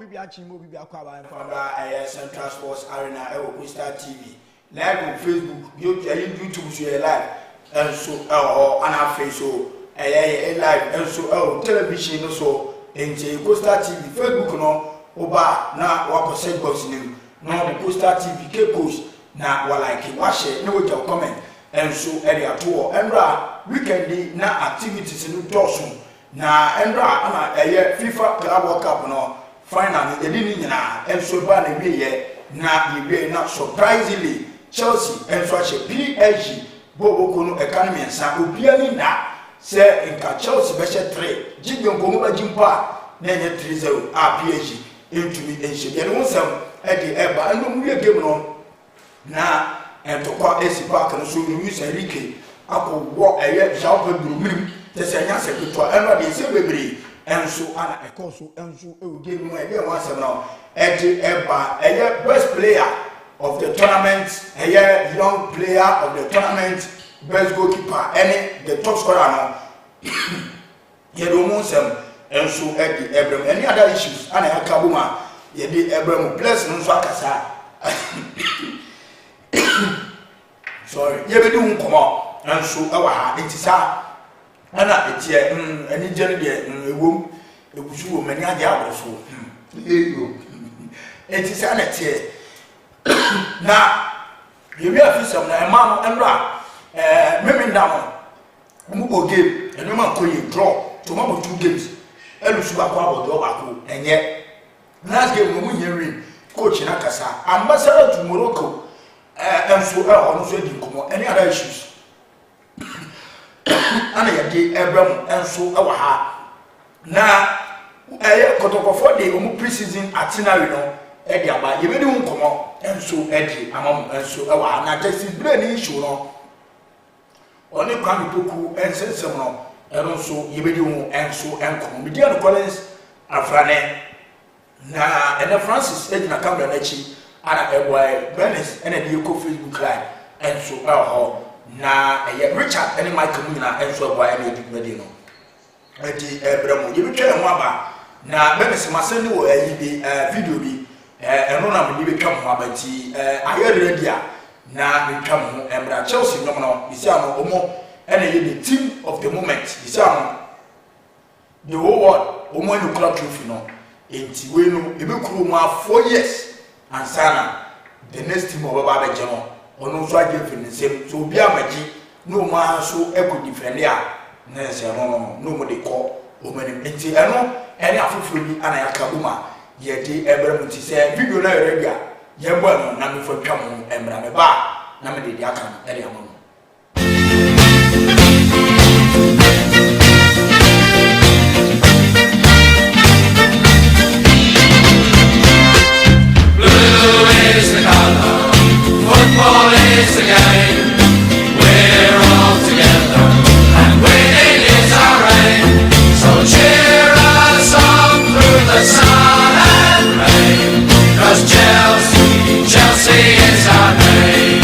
bibi achi mo bibi akwa ba from Central Sports Arena Costa TV live on Facebook YouTube so live and so and after so live and so television no so enti Costa TV Facebook no oba na wa set box nim no Costa TV Kekos na wa like wa share no we comment and so area to emra weekend na activities no dosun na emra ana FIFA Club World Cup no final the didn't and so bad na surprisingly Chelsea and such a PSG Bobo Kono economy and San Obiani na say in Chelsea special 3 Jigon Gomuba Jimpa Nanya 3-0 PSG into me and she and once at the Eba and we are given on na and to call AC Park and so Luis Enrique Apple walk a year sharp and the Sanyasa to Emma de Silvery and so ana ekoso enso e game no e dey one seven now at the Eba a best player of the tournament, a young player of the tournament, best goalkeeper, any the top scorer now. You don't want some and so at the Abraham. Any other issues? And I Kabuma, you did Abraham bless no Swakasa. Sorry, you be doing come out and so our it is and it's here, any journey, a womb, a womb, many other so. It is an here. Na yebi afisam na ema no emra memi ndam mu go game enu ma ko ye draw to ma 2 games elusu akwa abodo bako enye last game no munye win coach na kasa ambassador to Morocco enso ono so di nkomo any other issues ana yede Abraham enso ewa ha na kotokofo de omu pre-season itinerary no edi aba yebedi nkomo enso edi amam enso ewa na tesi brain issue no oni kwami poku ensensem no enso yebedi hu enso enkomo Midian Collins afrane na ene Francis edina camera na chi ana eboy Benis ene di ko Facebook live enso eho na Richard ene Michael Munyina enso eboy ene di medi no edi ebramo yebetwa ho aba na Benis maseni wo ayi video bi eno na me be twam ho abati aye ready na me twam ho emra Chelsea no no isi am omo ene ye the team of the moment isi am the whole world omo any club trophy no enti we no e be kuru ma 4 years and sana the next team of baba be jeno ono so age fin nsem so obi amaji no ma so e ko defend ya na se no mo de ko o mani enti eno ene afoforo bi ana yakabuma yedi Abraham ti say video na ready a ye bo no na me fo twam emra me ba na me de aka no e de amon Blue is the color, football is the game. We're all together and winning is our aim. So cheer us on through the sun. Chelsea, Chelsea is our name.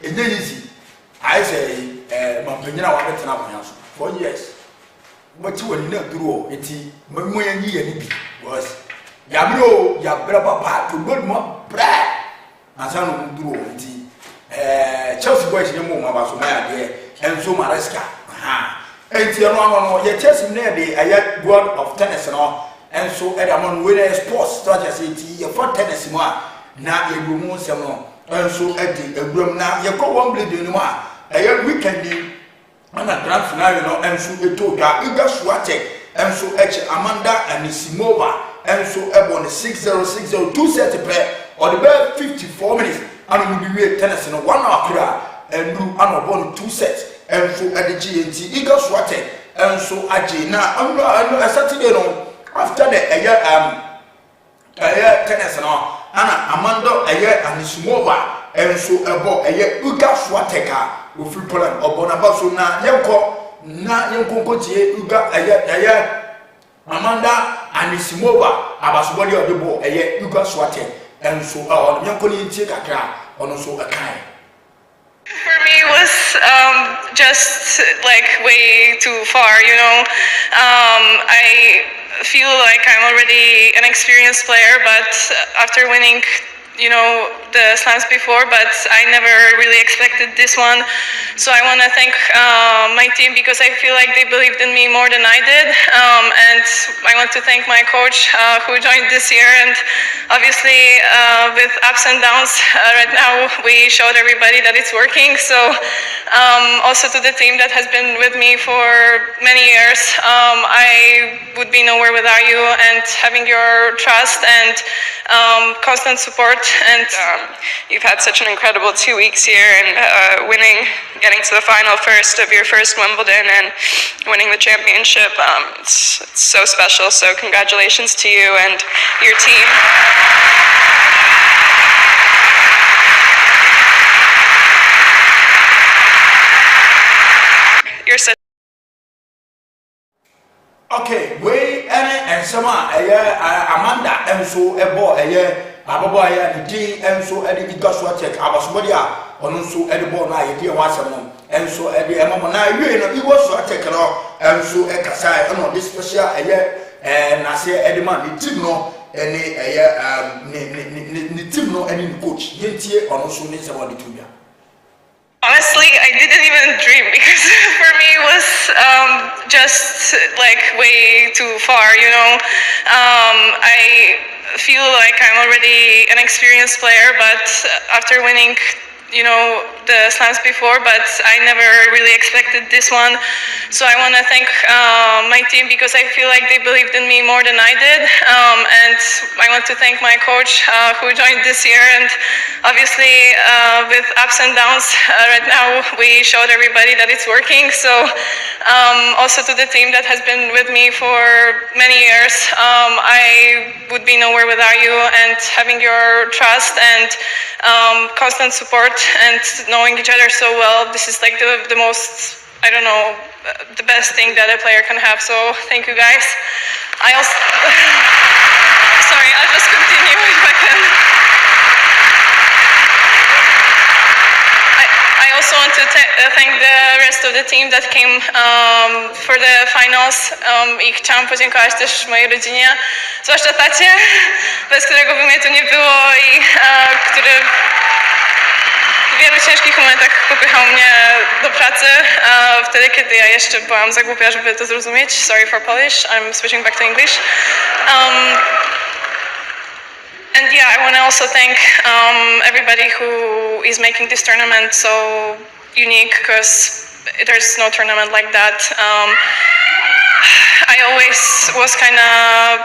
enye easy I say mampanyina wa betena abonya so 4 years but when na duro enti mamu yanyi ya ni bi was yabro yabra papa to god mo bra asa no duro enti Chelsea boys ne mo ma ba so ma ya de Enzo Maresca enti no ye Chelsea na de aya god of tennis no enso e da mo we na sports strategy enti ye for tennis mo a na ye do mo nsem no enso e di eguram na ye ko one blade no mo a aya weekend ana grand finale no enso eto da Iga Swiatek enso eche Amanda Anisimova enso ebo ne 6-0 2 set play or the 54 minutes and we be tennis no 1 hour kura endu ana bon 2 sets enso edegi enti Iga Swiatek enso age na anu Saturday no after the tennis no ana Amanda Anisimova enso ebo Iga Swiatek we free Poland obona baso na yenko tie Iga Amanda Anisimova abasobodi odebo Iga Swiatek enso yenko ni tie kakra ono so akai. For me, it was just like way too far, you know. I feel like I'm already an experienced player, but after winning, you know, the slams before, but I never really expected this one. So I want to thank my team because I feel like they believed in me more than I did. And I want to thank my coach who joined this year. And obviously, with ups and downs, right now we showed everybody that it's working. So also to the team that has been with me for many years, I would be nowhere without you, and having your trust and constant support. And you've had such an incredible 2 weeks here, and winning, getting to the final first of your first Wimbledon and winning the championship. It's so special. So congratulations to you and your team. You're such. Okay, we and sama Amanda enso ebo ababo aya the day enso edi Iga Swiatek abasobodi a ono nso edi ball na ye dey wasem no enso edi emamo na we no Iga Swiatek no enso ekasa no this special na say edi man the team no eni ni team no eni coach yentie ono nso ni say what the two. Honestly, I didn't even dream because for me it was just like way too far, you know. I feel like I'm already an experienced player, but after winning, you know, the slams before, but I never really expected this one. So I want to thank my team because I feel like they believed in me more than I did. And I want to thank my coach who joined this year. And obviously, with ups and downs, right now we showed everybody that it's working. So also to the team that has been with me for many years, I would be nowhere without you, and having your trust and constant support and knowing each other so well, this is like the most, I don't know, the best thing that a player can have. So thank you guys. I also sorry, I'll just continue if I can. I also want to thank the rest of the team that came for the finals i chciałam podziękować też mojej rodzinie, zwłaszcza tacie, bez którego by mnie tu nie było i który w wielu ciężkich momentach popychał mnie do pracy, wtedy kiedy ja jeszcze byłam za głupia, żeby to zrozumieć. Sorry for Polish, I'm switching back to English. And yeah, I want to also thank everybody who is making this tournament so unique, because there's no tournament like that. I always was kind of,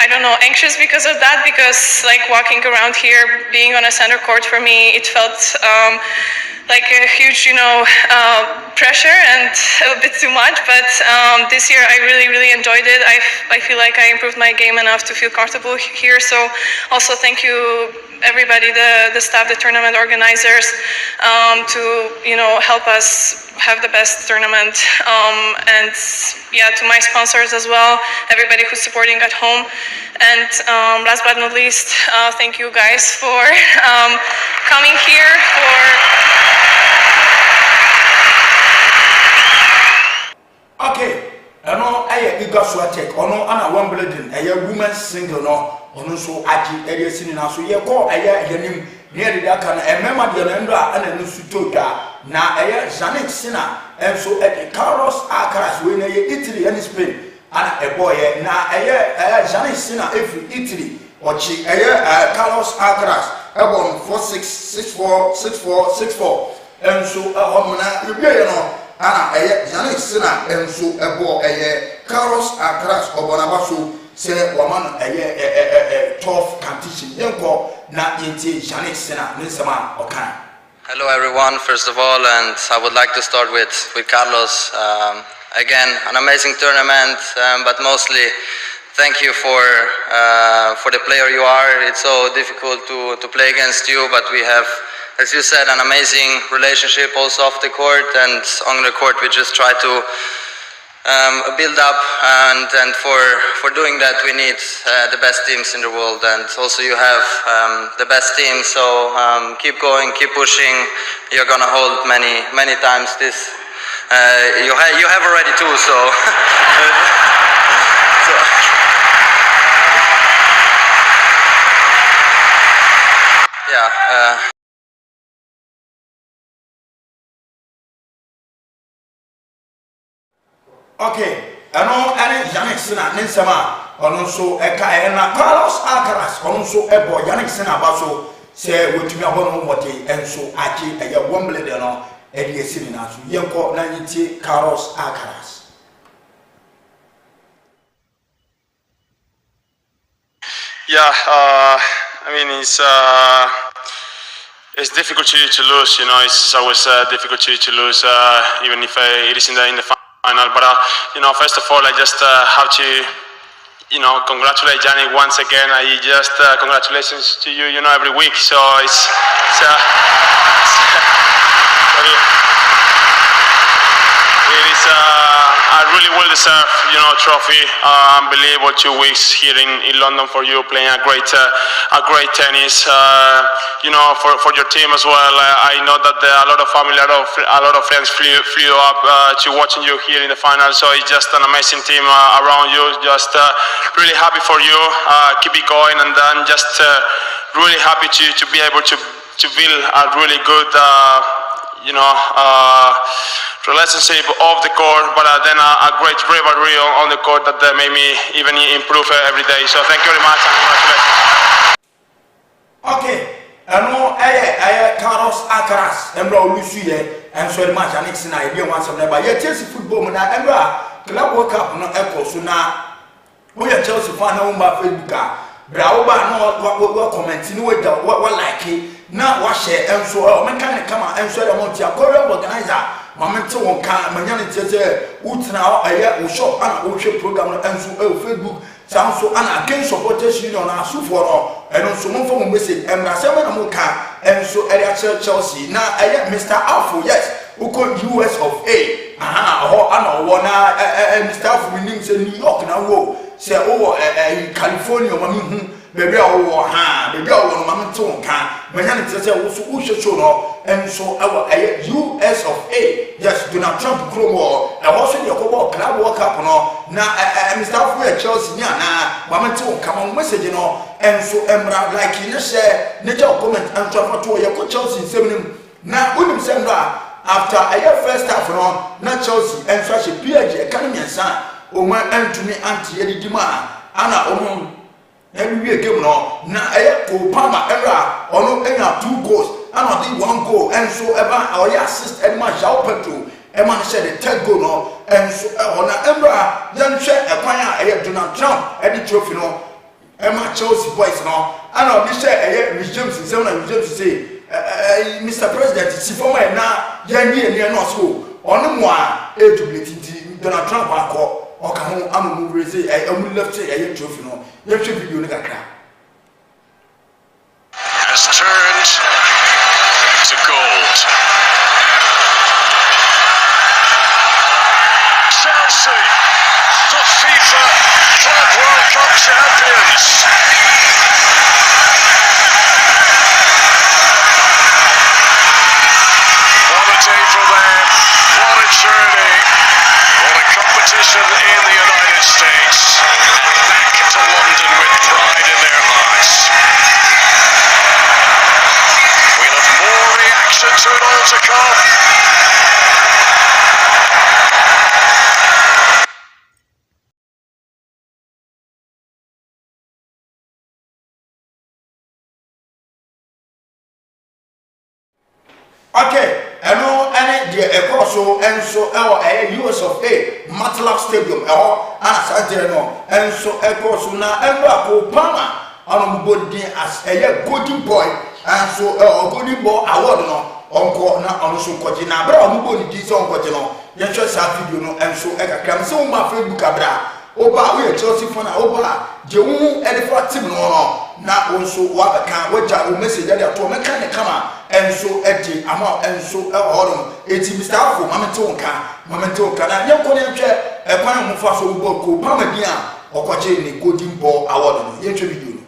I don't know, anxious because of that, because like walking around here, being on a center court, for me, it felt like a huge, you know, pressure and a bit too much. But this year I really enjoyed it. I feel like I improved my game enough to feel comfortable here. So also thank you everybody, the staff, the tournament organizers, to, you know, help us have the best tournament, and yeah, to my sponsors as well, everybody who's supporting at home. And last but not least, thank you guys for coming here, for Swiatek ono ana Wimbledon women's single no ono so agi area sini na so ye ko yanim ne de aka na emema de no ndo ana no suto twa na Jannik Sinner enso Carlos Alcaraz we na Italy and Spain ana boy na Jannik Sinner every Italy ochi Carlos Alcaraz ebon 4-6 6-4 6-4 6-4 enso homna yebie no ana Jannik Sinner enso ebo Carlos Alcaraz obonabaso se woman tough competition yenko na yenti Jannik Sinner nsema okan. Hello everyone, first of all, and I would like to start with Carlos. Again, an amazing tournament, but mostly thank you for the player you are. It's so difficult to play against you, but we have, as you said, an amazing relationship also off the court, and on the court we just try to build up, and for doing that we need the best teams in the world, and also you have the best team, so keep going, keep pushing. You're gonna hold many times this. You have already two, so, so yeah. Okay, Jannik Sinner nsema ono so na Carlos Alcaraz ono so ebo Jannik Sinner baso se wetumi ahono mote enso agi Wimbledon no edi esini na so yenko na yiti Carlos Alcaraz. Yeah, I mean it's difficult to lose, you know. It's always difficult to lose, even if it is in the final. But you know, first of all, I just have to, you know, congratulate Jannik once again. I just congratulations to you, you know, every week. So it's it is a really well-deserved, you know, trophy. Unbelievable 2 weeks here in London for you, playing a great tennis. You know, for your team as well. I know that a lot of family, a lot of friends flew up to watching you here in the final. So it's just an amazing team around you. Just really happy for you. Keep it going, and then just really happy to be able to build a really good, you know, relationship off the court, but then a great rivalry on the court that made me even improve every day. So thank you very much and congratulations. Okay, Carlos Alcaraz embra olusu ye enso e match Jannik Sinner e bi wan some never ye Chelsea football mu na embra club world cup no ekoso na wo ye Chelsea fan na wo ma Facebook bra wo ba no wo comment ni wo da wo like na wa share enso o menka ne kama enso e mo tia Korean organizer Mamante won kan manyane tete utina wo shop ana wo hwe program no enso Facebook sanso ana against supporters union na asufo no eno so mo fo mo message emra se me na mo ka enso area Chelsea na Mr. Alfo, yes uko US of A ho ana wo na Mr. Alfo minim se New York na wo se wo California ma mi hu baby wo baby wo no mamante won kan manyane tete wo so wo show no enso US of A, yes, Donald Trump promo e wo so de ko club world cup no na Mr. Alfo Chelsea ni ana mamante won kan mo message no enso emra like you share ne comment and transfer to your Chelsea nsem na unim sem do after first half no na Chelsea enso she PSG kan miensa o ma antumi anti edidima ana every game no na Obama era ono enya 2 goals and on 1 goal and so eba or assist and man João Pedro e man said the third goal no and so ona embra yan hwe ekwan Donald Trump e di trophy no e ma Chelsea boys no and on this Rich James say na Rich James say Mr. President si former na yan ni no so ono mo a e dublate Donald Trump akọ oka ho amu raise amu left trophy no ye hwe video ni kakra has turned to gold. Chelsea, the FIFA Club World Cup champions. What a day for them, what a journey, what a competition in the United United States and back to London with pride in their hearts. We'll have more reaction to it all to come. Okay, and the also and so US of A, Matlab Stadium, and so also now and Pama on body as a golden boy, and so a golden boy award on also Cotina, but I'm going to do some Cotino. Yes, just video and so I can so my Facebook abra. Oba we Chelsea fan oba je wu edifo team no na wonso wa beka waja o message dey to me kan kama enso edi ama enso e hono eti Mr. Afo mamete onka na ye ko ne hwe e kwan mu fa so wo ko pamadi a okoje ni golden ball award no ye hwe video no.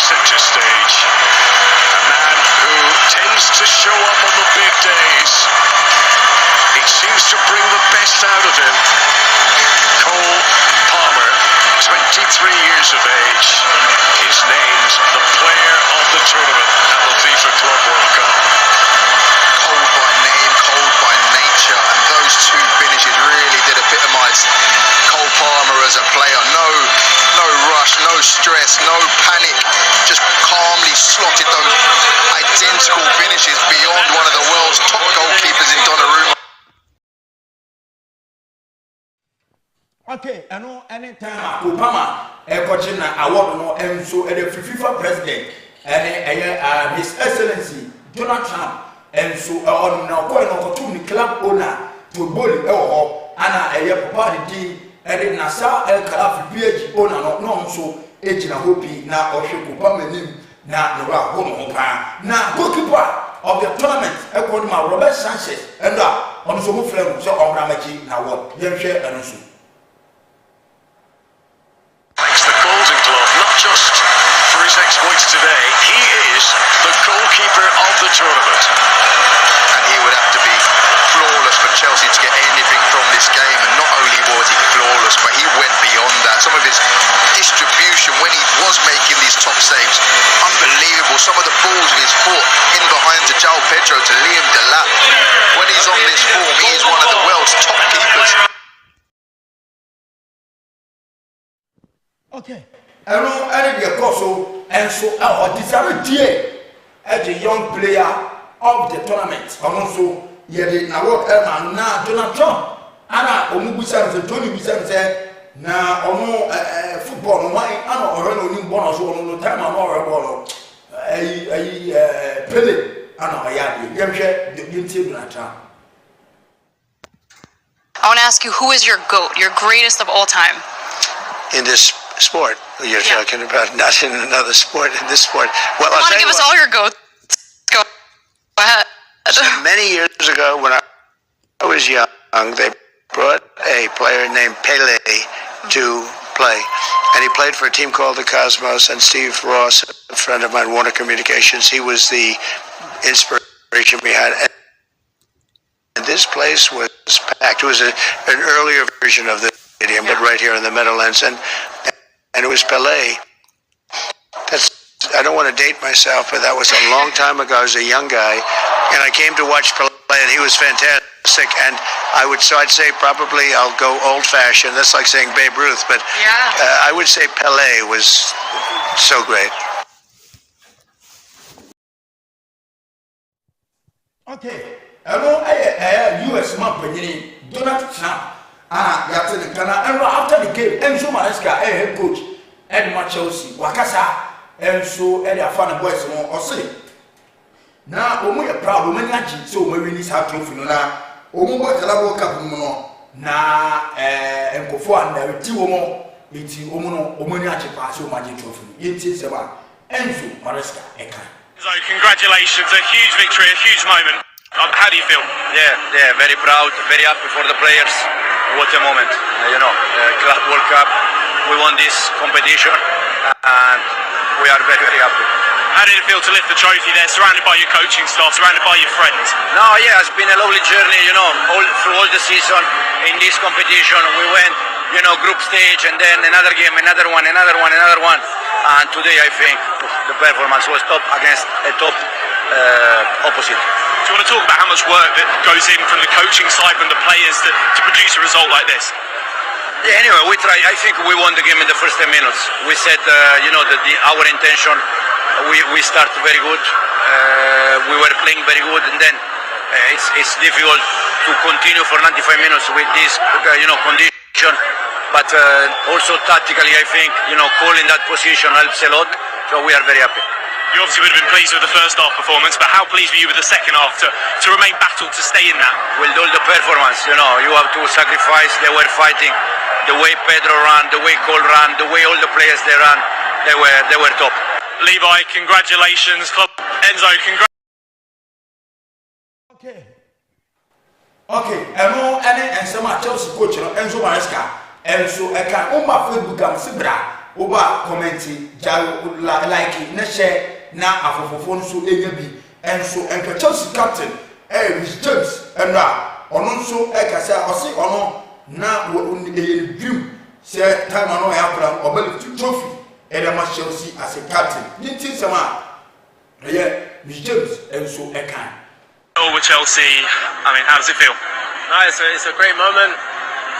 Centre stage, a man who tends to show up on the big days. It seems to bring the best out of him. Cole Palmer, 23 years of age, is named the player of the tournament at the FIFA Club World Cup. Cold by name, cold by nature, and those two finishes really did epitomise Cole Palmer as a player. No rush, no stress, no panic, just calmly slotted those identical finishes beyond one of the world's top goalkeepers in Donnarumma. Okay, anytime Obama coaching award no and so the FIFA president and His Excellency Donald Trump and so on now going on to club owner to bully ana papa di and Nasa El Khalafi PH owner no so age na hopi na ohwe Obama nim na no ra hono pa na goalkeeper of the tournament according to Robert Sanchez and on so mo frame so Obramachi na award yen hwe eno so. Thanks the Golden Glove, not just for his exploits today, he is the goalkeeper of the tournament. And he would have to be flawless for Chelsea to get anything from this game. And not only was he flawless, but he went beyond that. Some of his distribution when he was making these top saves, unbelievable. Some of the balls of his foot in behind to João Pedro, to Liam Delap. When he's on this form, he is one of the world's top keepers. Okay. And the Koso and so our desire as a young player of the tournament. And also, yet now what Elman now Donald Trump. Anna Omubusan and Tony Busan said, now football, why I'm already in bonus on the time I'm already Pele. Anna Yadi, Yamsha, the Donald Trump. I want to ask you, who is your GOAT, your greatest of all time? In this sport you're talking about, not in another sport, in this sport. Well, I want to give us all your GOATs. Go ahead. So many years ago when I was young, they brought a player named Pele to play, and he played for a team called the Cosmos, and Steve Ross, a friend of mine, Warner Communications, he was the inspiration behind it. And this place was packed. It was an earlier version of the stadium, but right here in the Meadowlands, and it was Pelé. I don't want to date myself, but that was a long time ago. I was a young guy, and I came to watch Pelé, and he was fantastic. And I'd say probably I'll go old-fashioned. That's like saying Babe Ruth, but I would say Pelé was so great. Okay, hello, US man Donald Trump. After the game, Enzo Maresca, head coach, Edmund Chelsea, Wakasa, and so Eddie Afana boys or say. Now, when we are proud, women like so we release our trophy. Now, when we World Cup, now, and go for and the 2 more, it's Omoniachi pass your magic trophy. It is about Enzo Maresca. So, congratulations, a huge victory, a huge moment. How do you feel? Yeah, very proud, very happy for the players. What a moment, Club World Cup. We won this competition. and we are very, very happy. How did it feel to lift the trophy there, surrounded by your coaching staff, surrounded by your friends? No, yeah, it's been a lovely journey, you know, through all the season in this competition. We went, you know, group stage and then another game, another one. And today I think the performance was top against a top opposite. Do you want to talk about how much work that goes in from the coaching side, from the players to produce a result like this? Yeah, anyway, we tried. I think we won the game in the first 10 minutes. We said, you know, that our intention, we start very good. We were playing very good, and then it's difficult to continue for 95 minutes with this, you know, condition. But also tactically, I think, you know, calling that position helps a lot. So we are very happy. You obviously would have been pleased with the first half performance, but how pleased were you with the second half to remain battled, to stay in that? With all the performance, you know, you have to sacrifice. They were fighting. The way Pedro ran, the way Cole ran, the way all the players they ran, they were top. Levi, congratulations. Enzo, Okay, and some Chelsea coach, Enzo Maresca, and so I can Facebook am sibra over commenting, like share na afofofo so enyabi, and so and Chelsea captain, Rich James, and ono so ekasa o se ono na dream say time no ya kura obel trophy and Chelsea as a captain. Nintin sama Rich James and so ekan. With Chelsea, I mean, how does it feel? No, it's a great moment,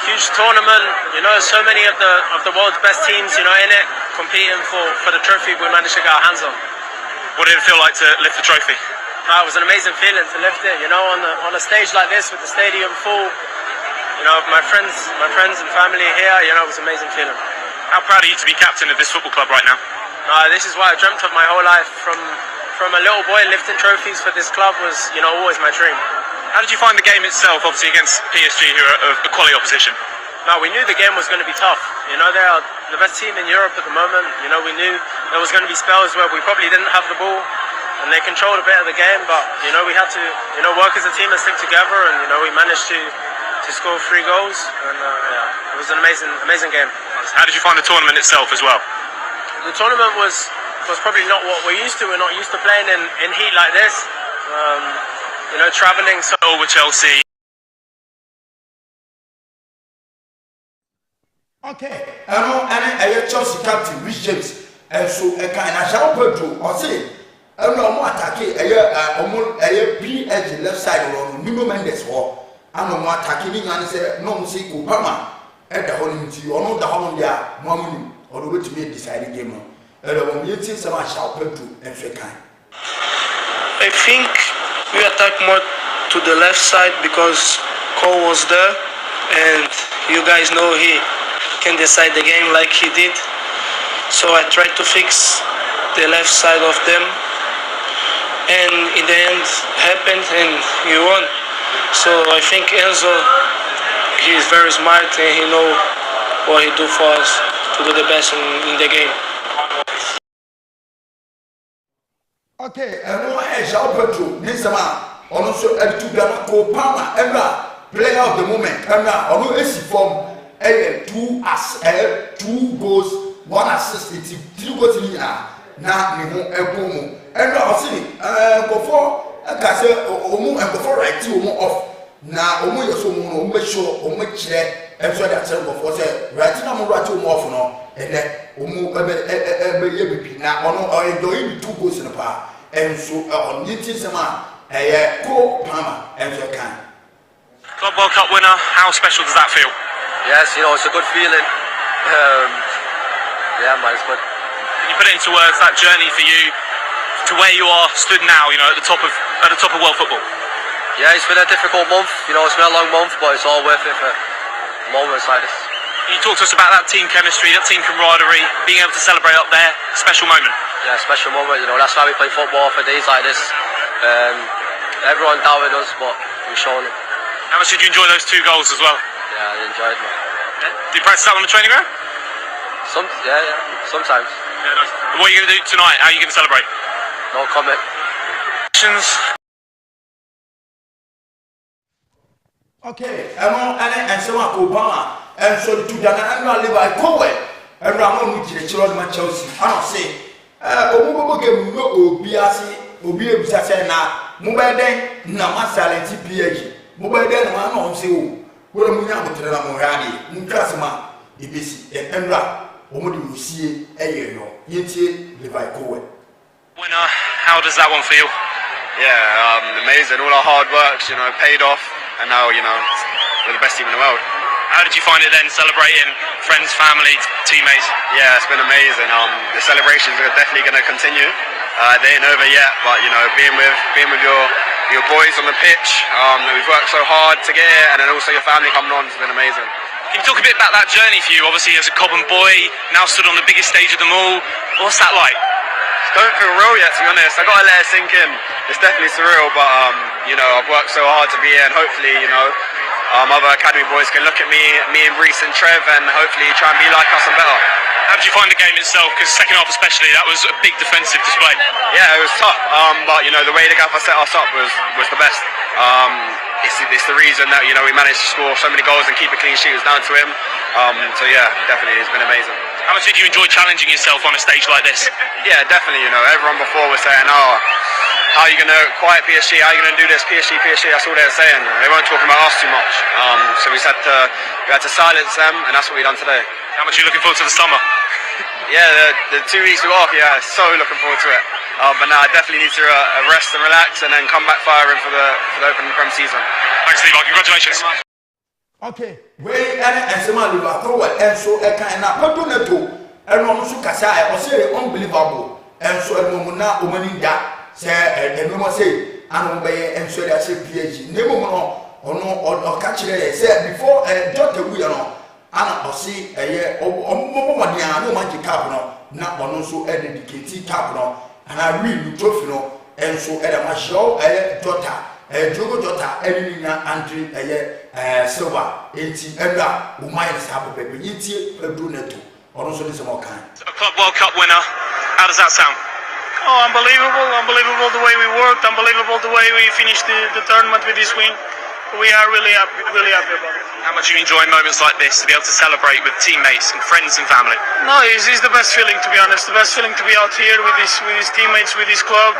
huge tournament. You know, so many of the world's best teams, you know, in it, competing for the trophy we managed to get our hands on. What did it feel like to lift the trophy? No, it was an amazing feeling to lift it. You know, on a stage like this with the stadium full. You know, my friends and family here. You know, it was an amazing feeling. How proud are you to be captain of this football club right now? No, this is what I dreamt of my whole life. From a little boy, lifting trophies for this club was, you know, always my dream. How did you find the game itself, obviously against PSG, who are a quality opposition? No, we knew the game was going to be tough. You know, they are the best team in Europe at the moment. You know, we knew there was going to be spells where we probably didn't have the ball, and they controlled a bit of the game. But you know, we had to, you know, work as a team and stick together, and you know, we managed to score 3 goals, and yeah, it was an amazing game. How did you find the tournament itself as well? The tournament was probably not what we're used to. We're not used to playing in heat like this. You know, traveling so with Chelsea. Okay, and Chelsea captain Rich James, and so I shall Pedro or say, I don't know attack a B edge left side or Nuno Mendes or I know more attacking and say no see Obama at the whole or not the whole there, Mammy or the way to be a deciding game. You think some shall Pedro and Fekan. I think we attack more to the left side because Cole was there, and you guys know he can decide the game like he did. So I tried to fix the left side of them, and in the end happened and he won. So I think Enzo, he is very smart and he know what he do for us to do the best in the game. Okay, and João Pedro, Nisama, also to Cole Palmer, player of the moment, and AC form 2 goals, 1 assist, 3 goals in now, Ebomo, and I see, before I say, and before I do more off. Now, so make sure, make chair, and so that's before say, right now, right to more for no, and then, now, or enjoying 2 goals in the park. And so on Nitin Sama, Cole Palmer, and so can. Club World Cup winner, how special does that feel? Yes, you know, it's a good feeling. Yeah, man, it's good. Can you put it into words, that journey for you to where you are stood now, you know, at the top of world football? Yeah, it's been a difficult month, you know, it's been a long month, but it's all worth it for moments like this. Can you talk to us about that team chemistry, that team camaraderie, being able to celebrate up there, special moment? Yeah, special moment, you know, that's why we play football for days like this. Everyone doubted us, but we've shown it. How much did you enjoy those 2 goals as well? Yeah, I enjoyed it, man. Yeah. Did you practice that on the training ground? Yeah, sometimes. Yeah, nice. And what are you going to do tonight? How are you going to celebrate? No comment. Okay, and so Obama, and so to Dana and Levi Coe. ɛnura no mu kyerɛkyerɛ ɔno ma Chelsea ana ɔse ɔmo game no obi ase obi ebisa sɛ na mo bɛ den na ma silent PSG mo bɛ den na ma ɔmo se o wora mu nya motere na mo hwade mu twase ma ebesi ɛnura ɔmo de osie ɛyɛ no yɛtie Levi Colwill. Winner, how does that one feel? Yeah, amazing. All our hard work, paid off, and now, we're the best team in the world. How did you find it then, celebrating friends, family, teammates? Yeah, it's been amazing. The celebrations are definitely going to continue. They ain't over yet, but being with your boys on the pitch, we've worked so hard to get here, and then also your family coming on has been amazing. Can you talk a bit about that journey for you? Obviously, as a Cobham boy, now stood on the biggest stage of them all. What's that like? Don't feel real yet, to be honest. I gotta let it sink in. It's definitely surreal, but I've worked so hard to be here, and hopefully, other academy boys can look at me and Reece and Trev, and hopefully try and be like us and better. How did you find the game itself? Because second half especially, that was a big defensive display. Yeah, it was tough, but the way the gaffer set us up was the best. It's the reason that we managed to score so many goals and keep a clean sheet. It was down to him. So yeah, definitely, it's been amazing. How much did you enjoy challenging yourself on a stage like this? Yeah, definitely. Everyone before was saying, "Oh, how are you going to quiet PSG? How are you going to do this? PSG, PSG." That's all they were saying. They weren't talking about us too much. So we had to silence them, and that's what we done today. How much are you looking forward to the summer? Yeah, the 2 weeks we're off. Yeah, so looking forward to it. But now I definitely need to rest and relax, and then come back firing for the open Prem season. Thanks, Levi. Congratulations. Okay, we and Sema Levi Colwill and so na Padoneto and Romusu Kasa was unbelievable and so Mona Omaninda say and no say and obey and so they say PSG. Nemo or catch it said before Dr. William Anna Ossi a year no magic capital, not one also dedicated capital, and I read trophy and so at a show a daughter. Jogo Jota Elina Andre Silva, 80 Enda, who minus half a baby, Yeti, Bruneto, or also this more kind. A Club World Cup winner, how does that sound? Oh, unbelievable the way we worked, unbelievable the way we finished the tournament with this win. We are really happy about it. How much do you enjoy moments like this, to be able to celebrate with teammates and friends and family? No, it's the best feeling, to be honest. The best feeling to be out here with his teammates, with his club.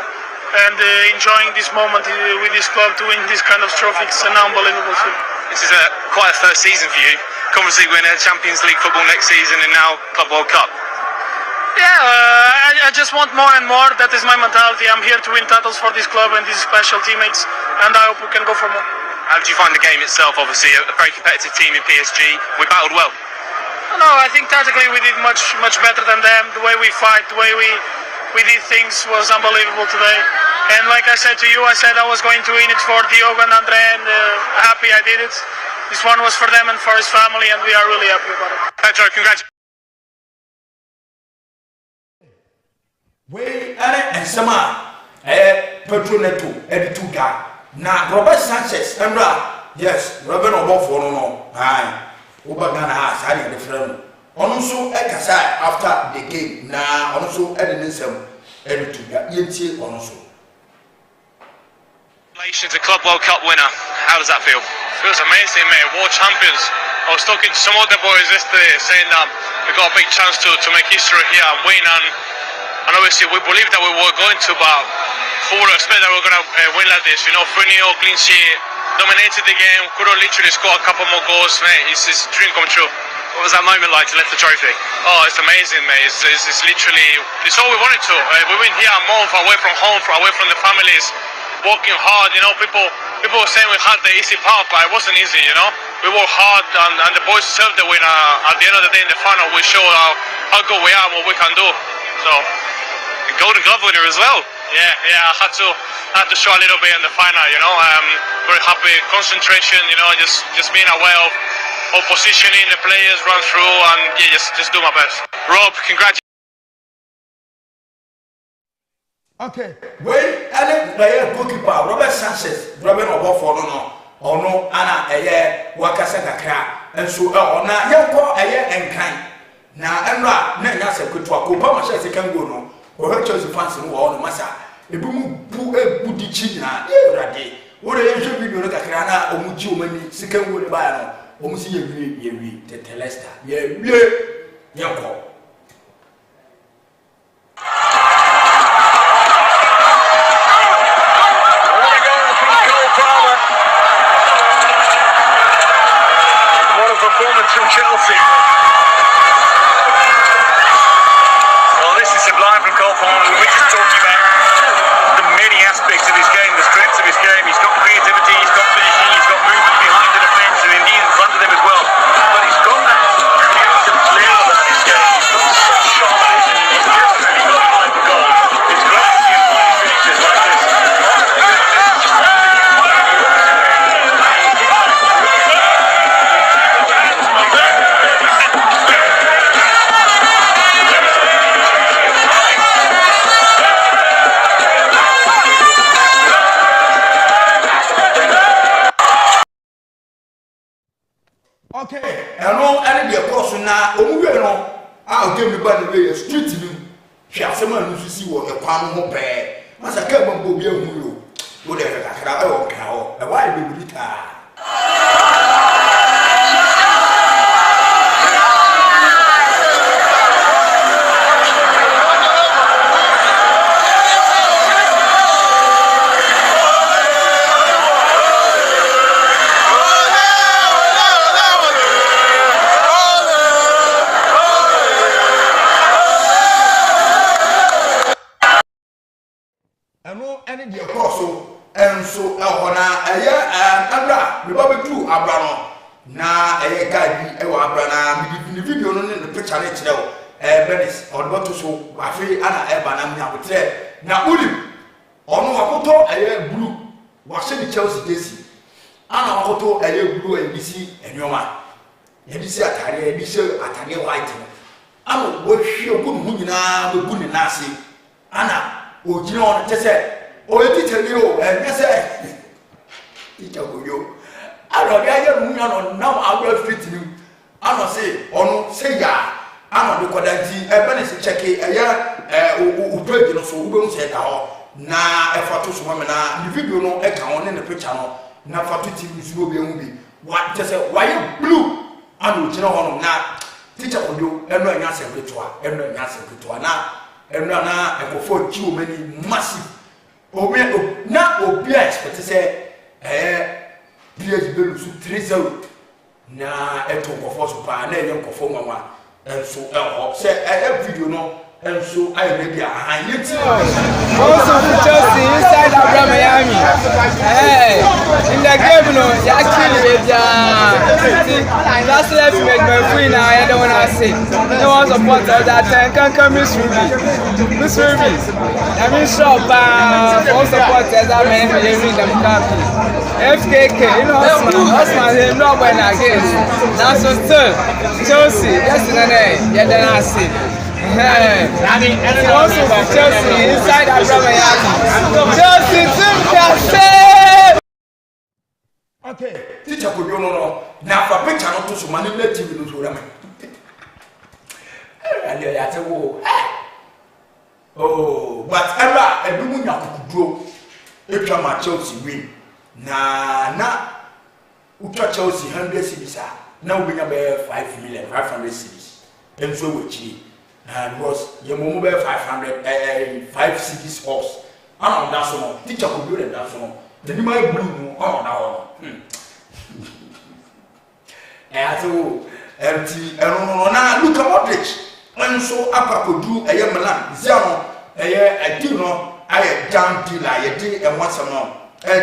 And enjoying this moment with this club to win this kind of trophy. It's an unbelievable thing. This is quite a first season for you. Conference League winner, Champions League football next season, and now Club World Cup. Yeah, I just want more and more. That is my mentality. I'm here to win titles for this club and these special teammates, and I hope we can go for more. How did you find the game itself? Obviously, a very competitive team in PSG. We battled well. No, I think tactically we did much better than them. The way we fight, the way we did things was unbelievable today. And like I said to you, I said I was going to win it for Diogo and Andre, and happy I did it. This one was for them and for his family, and we are really happy about it. Pedro, congratulations. We and Sama, Pedro Neto, editor guy. Now, Robert Sanchez, and yes, Robert Obofo, no, aye, Ubagana has had the friend. Also, Ekasa after the game, now also Edinson, editor, Yeti, also. Congratulations, a Club World Cup winner. How does that feel? Feels amazing, mate. World champions. I was talking to some of the boys yesterday saying that we got a big chance to make history here and win, and obviously we believe that we were going to, but who would expect that we were going to win like this? 3-0 clean sheet, dominated the game, could have literally scored a couple more goals, mate. It's a dream come true. What was that moment like to lift the trophy? Oh, it's amazing, mate. It's literally, it's all we wanted to. We've been here a month away from home, away from the families, working hard. People were saying we had the easy path, but it wasn't easy. We worked hard, and the boys deserved the win. At the end of the day, in the final, we showed how good we are and what we can do. So, the Golden Glove winner as well. Yeah, I had to show a little bit in the final. Very happy, concentration. Just being aware of positioning the players, run through, and just do my best. Rob, congratulations. Okay, wait, and player goalkeeper Robert Sanchez, Robert Obofo no, Anna Wakasa Kakra, and so on. Now, Yanko Enkan. Now, Enra, Nasa Kutua, Kupama says he can go no, or her choice of fancy no on the Massa. A boom, Budi China, Radi. What a young video like a crana, or Muju, many second wood by Omusi, Telesta, Yanko. ɛno ɛne deɛ kɔ so na ɔmu wie no a ɔgame ne ba ne wie street no hwɛ asɛm a no si wɔ ɛkwan no ho pɛɛ masa ka ba mbɔ bi ahu yo wo de kakra ɛwɔ ka hɔ ɛwɔ ayɛ bɛbiri taa ɛne deɛ kɔ so ɛnso ɛhɔ na ɛyɛ abra me ba bɛtu abra no na ɛyɛ guy bi ɛwɔ abra na me video no ne picture ne kyerɛ wo Benis ɔde bɛto so afei ana ɛba na me abotrɛ na ulim ɔno wakoto ɛyɛ blue wahyɛ ne Chelsea jersey ana wakoto ɛyɛ blue ɛbisi ɛnwoma yɛbisi atare ɛbisi atare white ana wɔhwie ogu ne ho nyinaa bɛgu ne nase ana ojina on tese o teacher ni o nyese teacher go yo aro dia ye mu nya no now agro street ni ano say onu say ya ano de kodanti ebe ne se check o page no so ube say da ho na e foto so me na the video no e ka on ne picture no na foto tv so obi hu bi wa tese why blue ano ojina ho na teacher go yo eno anya secretary na ɛnura na ɛkɔfo kiwo mani massive obi na obi a expect sɛ PSG belu so 3-0 na ɛto nkɔfo so pa na ɛyɛ nkɔfo nwanwa ɛnso ɛhɔ sɛ video no ɛnso ayɛ ready a ahanye ti also Chelsea inside Abraham Miami in the game no ya kill it last left make my queen I don't wanna say no one support that can come Miss Ruby I mean shop for support that man they read them copy FKK you know Osman they know when against now so still Chelsea yesterday yeah then I see also Chelsea inside Abraham Miami Chelsea team Chelsea. Okay, teacher could you know now for picture not to so many TV no so rame. And you say oh, but ever e bi mu nya kokuduro e twa ma Chelsea win. Na utwa Chelsea 100 cedis na we nya be 5 million 500 cedis. Em so we chi. Because your mom be 5 cedis horse. And that's no teacher could do that so no. The my blue on that one. Empty na Luka Modric nso apakodu eye Milan Zano eye adino aye down deal aye de enwasam no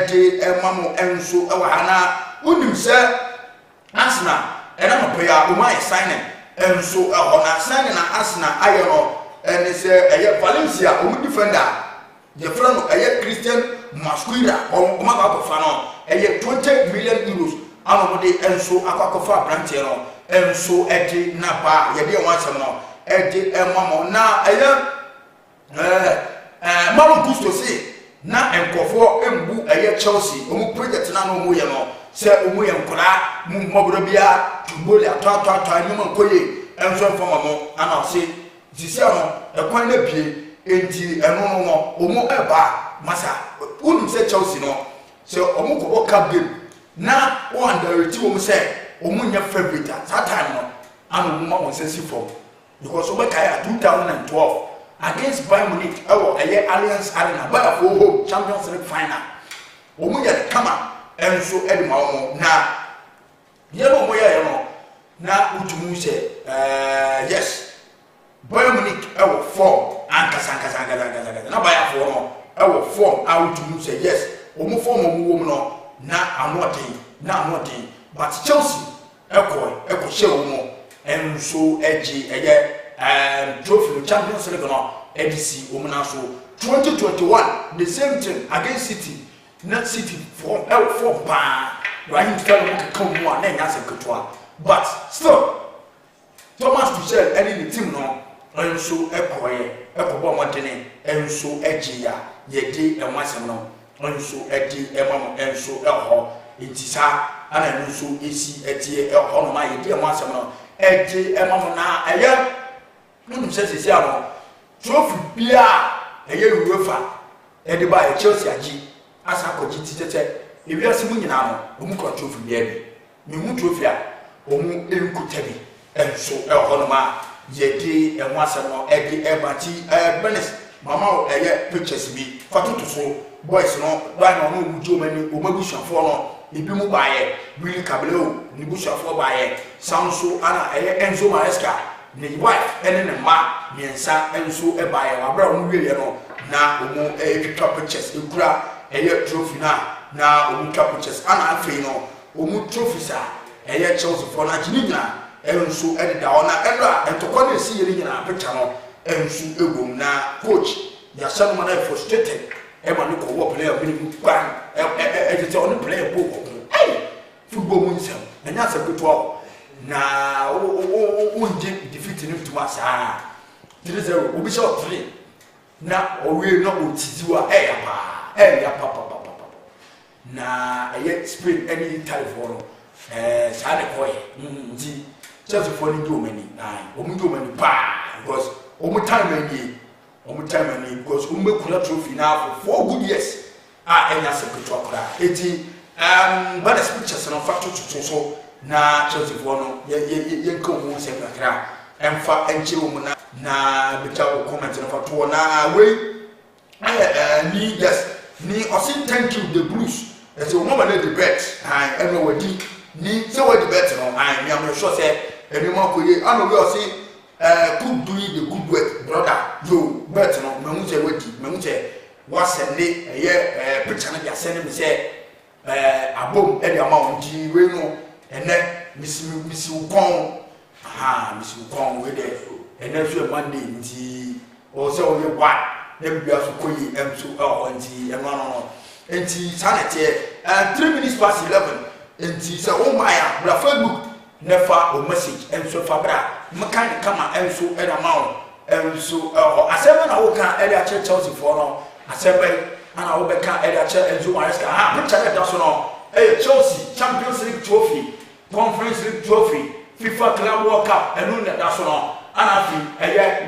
de emamo enso ewa hana unim se Arsenal ena no player o mai signing enso ehona signing na Arsenal aye no ene se eye Valencia o defender the friend eye Christian Masquera o magakofa no eye 20 million euros ano de enso akwakofa branch no enso edi na ba ye de wansem no edi emamo na eye Malo Gusto say na enkofo embu eye Chelsea omu project na no mu ye no se omu ye nkora mu mobro bia tubole atwa ni man koye enso mfama mo ana say sisi ano ekwan na bie enti eno no omu eba masa unu se Chelsea no se omu ko cup game na o underrate omu se omu nya favorite that time no anu mu ma won sense from because omu kai 2012 against Bayern Munich ewo eye Allianz Arena by for home Champions League final omu ya kama enso edima omu na ye no omu ya no na utumu se yes Bayern Munich ewo form ankasa na Bayern for no ewo form utumu se yes omu form omu wo no na anoden but Chelsea eko she omu enso eji eye trophy Champions League no edisi omuna so 2021 the same thing against City not City for pa right to tell them come more na nya sekotwa but still Thomas Tuchel any the team no enso ekobo modene enso eji ya yedi enwasem no enso edi emam enso eho intisa ana no so esi etie hono ma ye die mo asem no eje emam na eye nunu sese ano trophy bia eye UEFA ede ba e Chelsea agi asa akọji titete ewiase mu nyina no omu kọ trophy bia bi me mu trophy a omu enkuta bi enso hono ma ye di enwo asem no ede ebati benes mama eye pictures bi fatutu so boys no ba no no mu jomani o mabushafo no ebi mu baaye Willy Caballero ni bushafo baaye Samso ana Enzo Maresca ni wife ene ne ma miensa enso e baaye wabra o wiye no na omo twitwa pictures ekura trophy na omo twitwa pictures ana afei no omo trophies a Chelsea for na nyina enso e da ona edra entokọ na esi yeri nyina picture no enso egom na coach ya sanu mana frustrated ema no ko wo player bi ni kwan tete on player bo ko football mun sam anya se keto na o nje defeat ni tuma sa 3-0 obi shot 3 na owe no otiziwa ya pa na Spain any Italy for no sa de koye nji Chelsea for ni do many o mu do many pa because o mu time ni because o mu kula trophy now for 4 good years enya se keto akra eti but the pictures no factor to so na Chelsea for no ye ko mu se kakra emfa enche wo mu na beta wo comment no factor na we ni yes ni osin thank you the Blues eti wo mama na the bet eno wadi ni se wadi bet no me am sure say eni ma ko ye ano we osin could do the good work brother yo bet no me mu say was sende picture na dia send me say abom e dia ma onji we no ene misi ukon we de ene so Monday nti o se o ye wa na bia so koyi emso onji eno no enti sanete 3 minutes past 11 enti se o maya bra Facebook nefa o message enso fa bra mechanic kama enso e da ma o enso asema na wo kan e da Chelsea for no asema ana wo be kan e da Enzo Maresca picture that so no Chelsea Champions League trophy, Conference League trophy, FIFA Club World Cup enu na da so no ana fi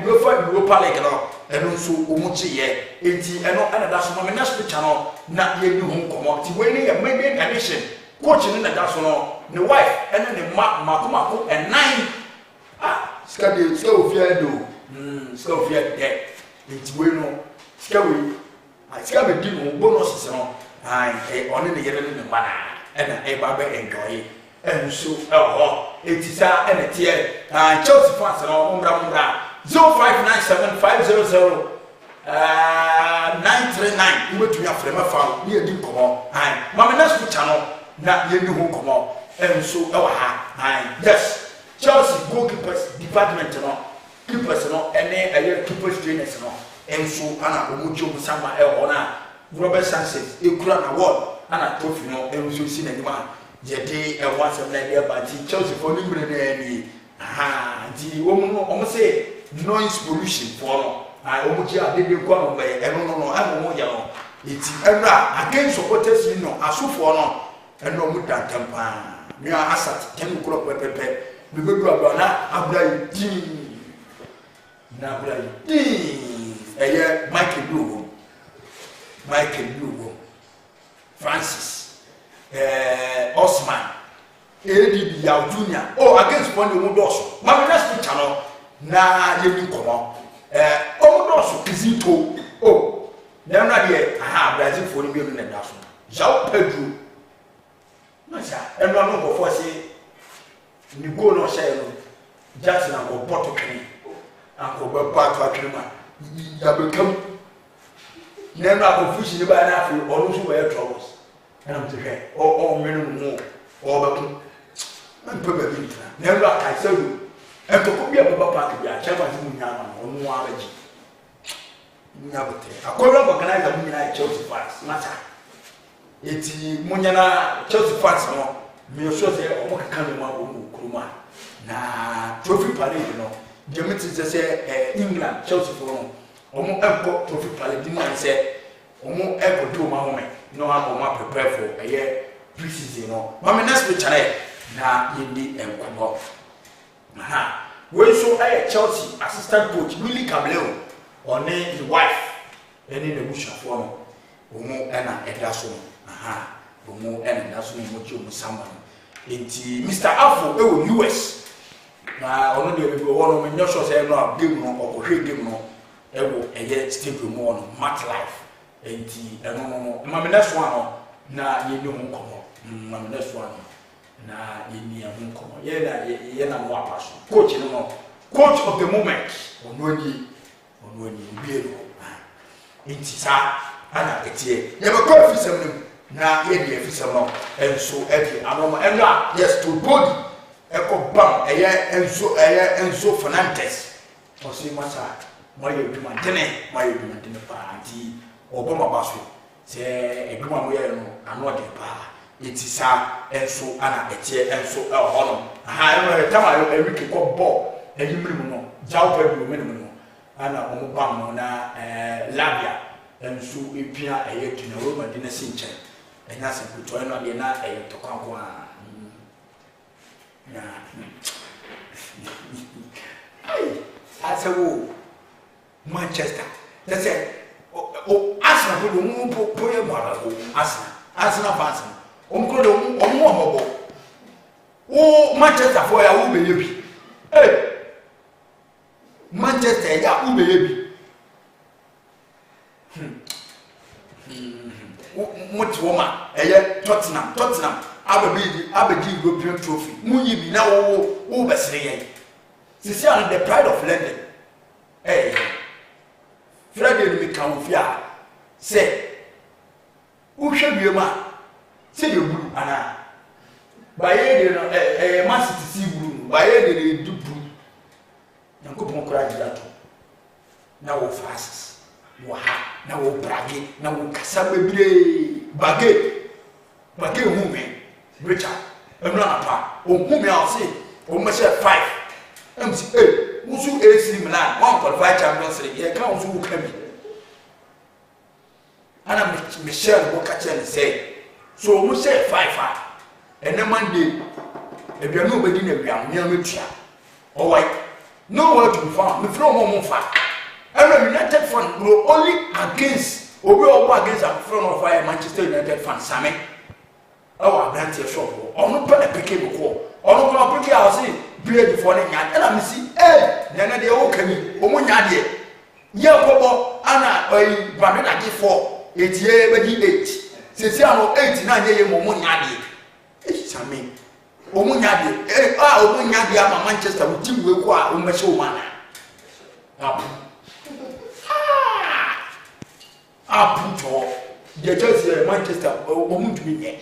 Europa League no enu so omuchi ye enti eno ana da so no me next picture no na ye ni hu nkomo ti we ni ye main addition coach ni na da so no ne wife ene ne mako and 9 ska ofia do ska ofia de enti we no ska be di no bonus no oni ne yere ne bana ena ba be enjoy enso etisa ene tie Chelsea fans no mumbra 0597500939 ubetumi afrema fa ni edi komo mama next picture no na ye ni hu komo enso yes Chelsea goalkeepers department no keepers no ene keepers trainers no enso ana omujo musama na Robert Sanchez ekura na wall ana trophy no enso si na nyima yede once na dia bati Chelsea for nimbre na ni di omo say noise pollution for no omuji adede kwa no be eno no amomo ya no eti enra against supporters you know asufo no eno mu dantampa mi asat ten kuro pepepe bi bedu aba na abrai Michael Blue Francis Osman ADB Yao Junior against Pondo Mudoso mama next picture no na yemi komo Omudoso Kizito na de Brazil for bi na da so João Pedro Masha eno no go for say ni go no share no just na go potokini ako ba part akrima ya bekam nena ko fushi ni ba na afi onu so be troubles na am teke menu mu ba ku man pe ba bi na nena ka salu e to ko bi ba park bi a chama ti mu nyama onu wa baji nyabote akola organizer mu nyina Chelsea fans mata eti mu nyana Chelsea fans no mi so se o mo ka kan ma o mu kuruma na trophy parade no Jemiti say England Chelsea for no omo enko trophy parade din say omo enko do ma home no ha ma prepare for pre-season no mama next picture na yindi enkomo we so Chelsea assistant coach Willie Caballero on his wife any the bushafo no omo na edaso omo na edaso no mo chi omo samba enti Mr. Afo US na ono de be wono me nyosho say no game no okohwe game no ewo eye stadium no MetLife enti eno no mama next one na yindi ho komo mama next one na yindi ho komo ye na mo apaso coach no coach of the moment onwani obiero enti sa ana etie ye be ko fisem no na ye de fisem no enso edi anoma enra yes to body eko bam enso Fernandes o si masa moye duma dene pa anti obama baso se eduma mo ye no ano de pa enti sa enso ana etie enso hono no tama yo Enrique ko ball eyimrim no jaw pa bi o no ana omo bam no na labia enso epia tuna Roma de na sinche enya se kuto eno de na tokwanko na asawo Manchester they say Arsenal ko mu poye mara Arsenal fans ko do omo hobo Manchester for ya wo beye bi Manchester ya wo beye bi Mutwoma Tottenham ababi European trophy munyi bi na wo besere yen sisi an the pride of London Friday mi kan ofia say uhwe biema say de buru ana baye de no Man City si buru baye de du buru yankopon kura di dato na wo fast wo ha na wo brage na wo kasa bebre bage hu me Richard emra pa o hu meเอาsay o ma say 5 MC Musu AC Milan one qualified Champions League ye kan usu kami ana Michel Bokachen say so mu say 5 and Monday e bia no bedi na bia me ametua o why no where to be found me from mo fa every United fan go only against obi obo against am front of Manchester United fan same our brand shop onu pe na pick me ko onu ko pick house bread for nya na me si na de o kami o mo nya de ye kobo ana oi banana gi 4 etie bedi 8 sesi ano 8 na nye ye mo nya de same o mo nya de o mo nya de ama Manchester wo team we ko a o mehye o mana apu to de Chelsea Manchester o mo ntumi nye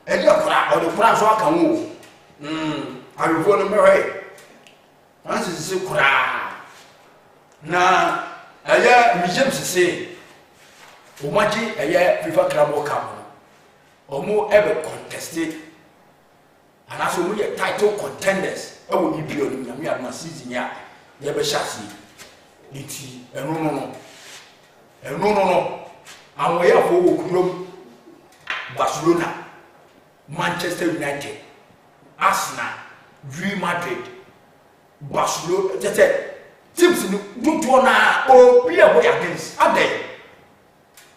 kura o de kura so aka wo arifo no mewe anse se kura na mijem se o maji FIFA Club World Cup omo ebe contested and also we are title contenders e wo EPL ni nyame adma season ya ye be shasi nti eno no awon ya fo wo kurom Barcelona Manchester United Arsenal Real Madrid Barcelona teams no do na o be against ade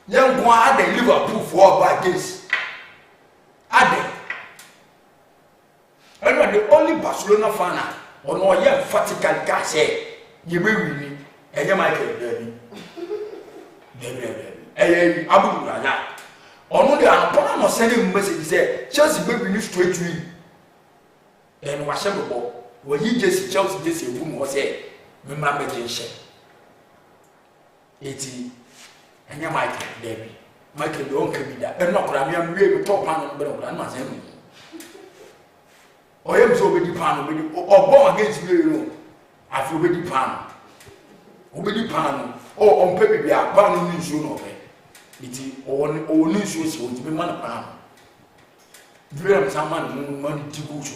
yan go ade Liverpool for against ade and the only Barcelona fan or no ye emphatically can say you be winning enye Michael David Abu Raya onu de anopona no send him message say Chelsea be win straight win and wa shebo wo yi Chelsea Chelsea ewu mo say me ma be jinche eti enye Michael don kabi da e no kora me am wie me top pan no be no kora na say me oyem so be di pan be di obo against me no afi be di pan obedi pan o on pe bibia pan no nsu no be iti o ni nsu si o ti be man pan Dream someone no man ti gucho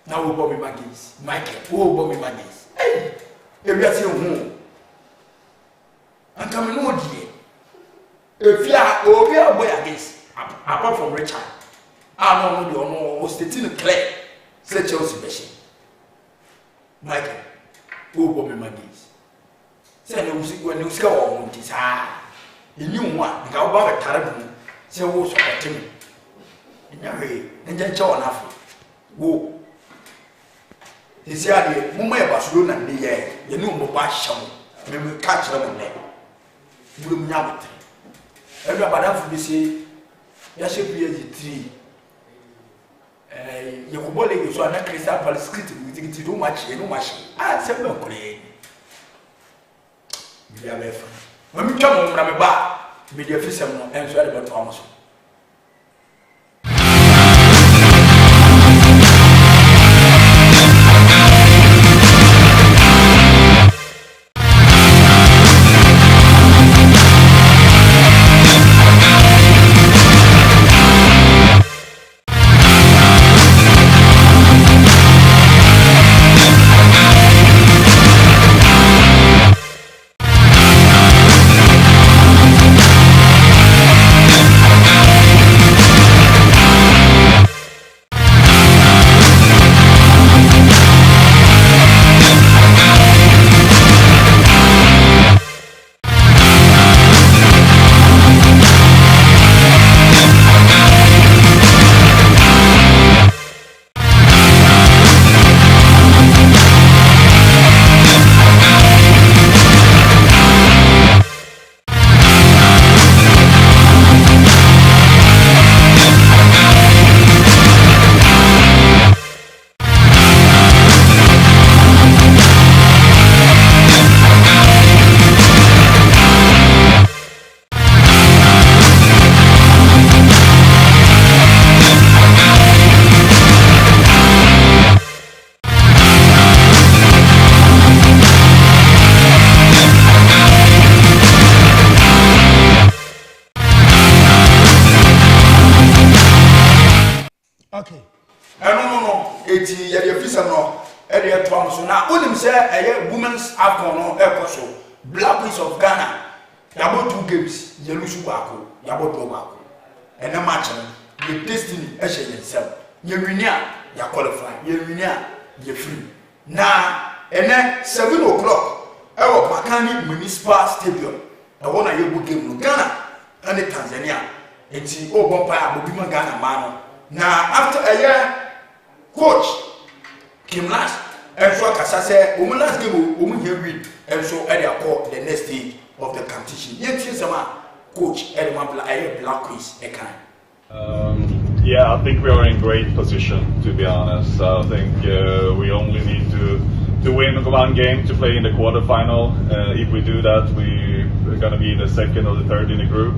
na wo bo me magis Michael wo bo me magis e wi ase hu anka me no die if you are a boy against, apart from Richard, I don't know, was the clear, said Chelsea Bishop. Michael, who bought me my days? Said when you score on this, you knew one, the cow about a terrible, say, what's what to me? And then John Affle. Go. He said, Mumma Barcelona, the year, you know, Mobasham, maybe catch them on there. You will not. Everybody will say, there should be a tree. You could believe you saw a crystal palace script with it too much, no much. I said, no, play. When we come on the bar, media fisherman and swear about Thomas. Okay. No. Eti ya de fisa no. E de to so na onim say eye women's afcon no e so. Black Queens of Ghana. Ya bo 2 games, ya lose baako, ya bo draw baako. E na match no, the destiny e she yensem. Ya win ya qualify. Ya win ya free. Na ene 7 o'clock e wo Pakani Municipal Stadium. E wona ye bu game no Ghana and Tanzania. Eti o bompa abobi ma Ghana ma no. Now, after a year, coach came last, and so I said, "Woman last game, woman here win," and so I call the next stage of the competition. Yet, coach, Black Queens, yeah, I think we are in great position, to be honest. I think we only need to win one game to play in the quarterfinal. If we do that, we're going to be the second or the third in the group.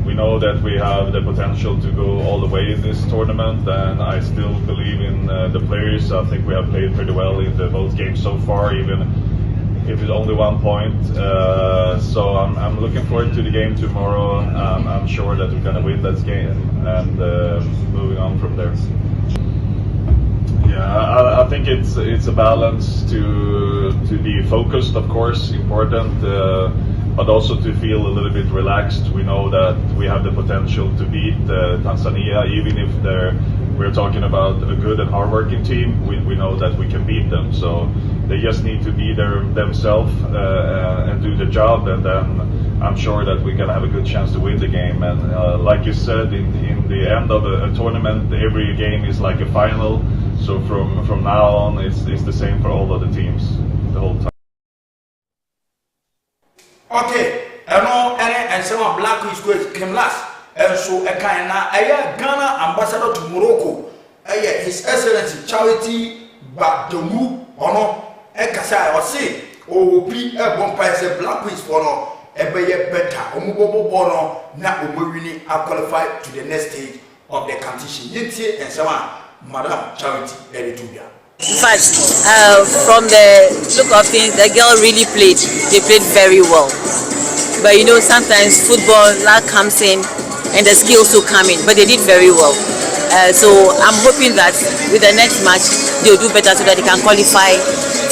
We know that we have the potential to go all the way in this tournament, and I still believe in the players. I think we have played pretty well in both games so far, even if it's only 1 point. So I'm looking forward to the game tomorrow. I'm sure that we're going to win that game and moving on from there. Yeah, I think it's a balance to be focused, of course, important. But also to feel a little bit relaxed. We know that we have the potential to beat Tanzania, even if we're talking about a good and hardworking team. We know that we can beat them. So they just need to be there themselves and do the job, and then I'm sure that we can have a good chance to win the game. And like you said, in the end of a tournament, every game is like a final. So from now on, it's the same for all of the teams the whole time. Okay, and some Black Queens came last, and so a kind of Ghana ambassador to Morocco, His Excellency Charity Badomu, or no, Ekasa, or say, oh, please, a bumpire say Black Queens for no, a better, Omubobo Bono, now Umurini are qualified to the next stage of the competition. Yeti and some Madam Charity Eritubia. In fact, from the look of things, the girl really played. They played very well. But you know, sometimes football, luck comes in and the skills will come in. But they did very well. So I'm hoping that with the next match, they'll do better so that they can qualify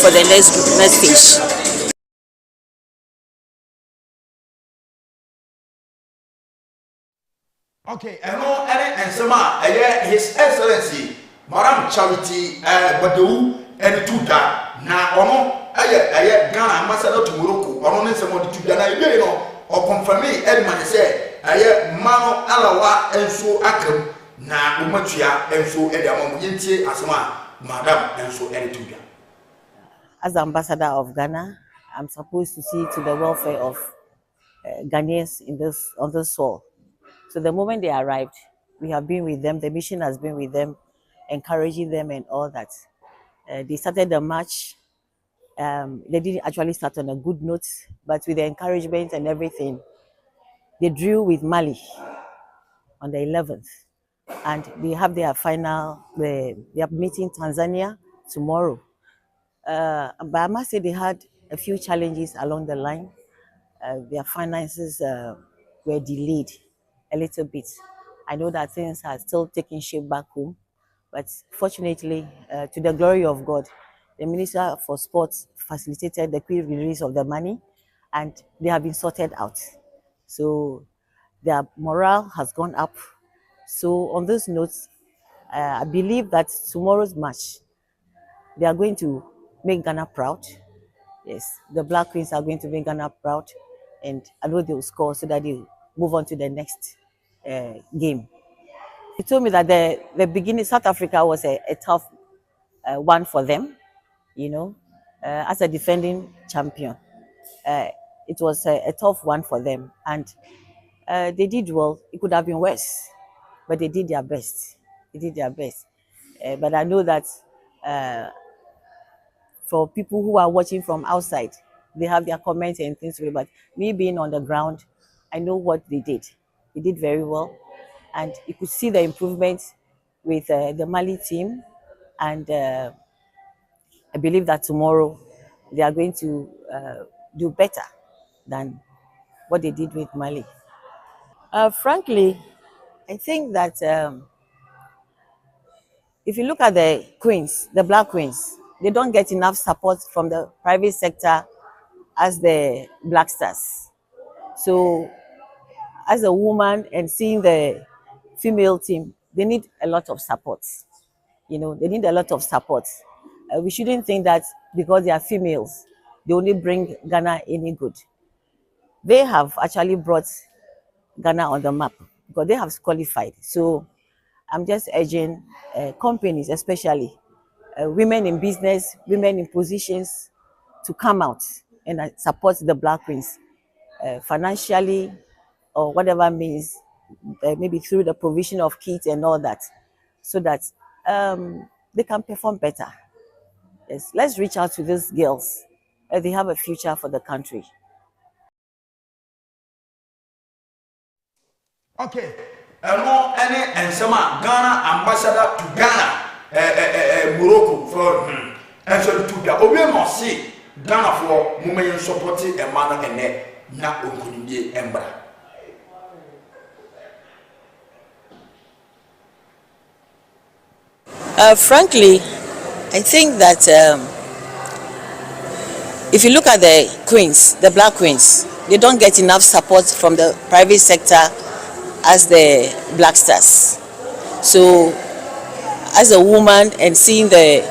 for the next stage. Okay, and some His Excellency Madam Charity Badou and Tuta na Ghana ambassador to Morocco ono some of the Tuta or confirm me Edman say Mano Alawa enso akam na umatua enso edamom yintie asema Madam enso Tuta. As the ambassador of Ghana, I'm supposed to see to the welfare of Ghanaians on this soil. So the moment they arrived, we have been with them. The mission has been with them, encouraging them and all that. They started the march. They didn't actually start on a good note, but with the encouragement and everything, they drew with Mali on the 11th. And they have their final, they are meeting Tanzania tomorrow. But I must say they had a few challenges along the line. Their finances were delayed a little bit. I know that things are still taking shape back home, but fortunately, to the glory of God, the Minister for Sports facilitated the quick release of the money, and they have been sorted out. So their morale has gone up. So on those notes, I believe that tomorrow's match, they are going to make Ghana proud. Yes, the Black Queens are going to make Ghana proud, and I know they will score so that they move on to the next game. He told me that the beginning, South Africa was a tough one for them, you know, as a defending champion. It was a tough one for them, and they did well. It could have been worse, but they did their best. They did their best. But I know that for people who are watching from outside, they have their comments and things, but me being on the ground, I know what they did. They did very well, and you could see the improvement with the Mali team, and I believe that tomorrow they are going to do better than what they did with Mali. Frankly, I think that if you look at the Queens, the Black Queens, they don't get enough support from the private sector as the Black Stars. So as a woman and seeing the female team, they need a lot of support. You know, they need a lot of support. We shouldn't think that because they are females, they only bring Ghana any good. They have actually brought Ghana on the map because they have qualified. So I'm just urging companies, especially women in business, women in positions, to come out and support the Black Queens financially or whatever means, maybe through the provision of kits and all that, so that they can perform better. Yes, let's reach out to these girls. They have a future for the country. Okay. And some Ghana ambassador to Ghana, Morocco for and so to the Obiano see Ghana for Mumayan supporting a man and na Okundi Embra. Frankly, I think that if you look at the Queens, the Black Queens, they don't get enough support from the private sector as the Black Stars. So as a woman and seeing the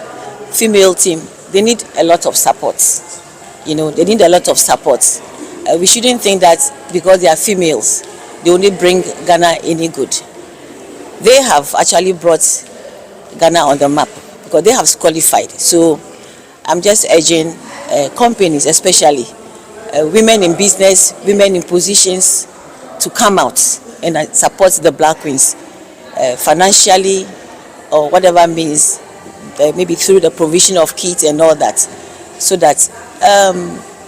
female team, they need a lot of support. You know, they need a lot of support. We shouldn't think that because they are females, they only bring Ghana any good. They have actually brought Ghana on the map because they have qualified. So I'm just urging companies, especially women in business, women in positions, to come out and support the Black Queens financially or whatever means, maybe through the provision of kits and all that, so that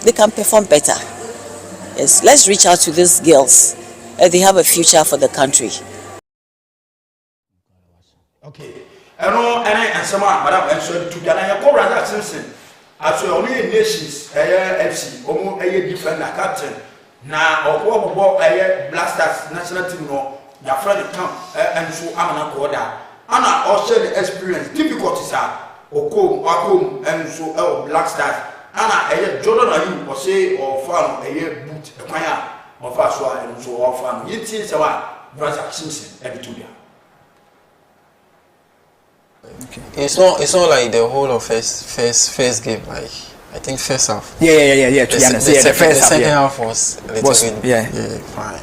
they can perform better. Yes, let's reach out to these girls. They have a future for the country. Okay. And some Madam and so to Ghana, you Brother Simpson. As only nations, FC, almost a different captain. Now, or what Blasters national team, no, your friend come and so I'm an accorder. Anna also the experience, difficulties are or and so Black Stars. Anna, Jordan, are you or say or farm a year boot a fire or fast one and so often. You see, Razak Simpson Ebitulia. Okay. It's not like the whole of first game. Like I think first half. Yeah. To be honest, the first half. The second half was a little bit fine.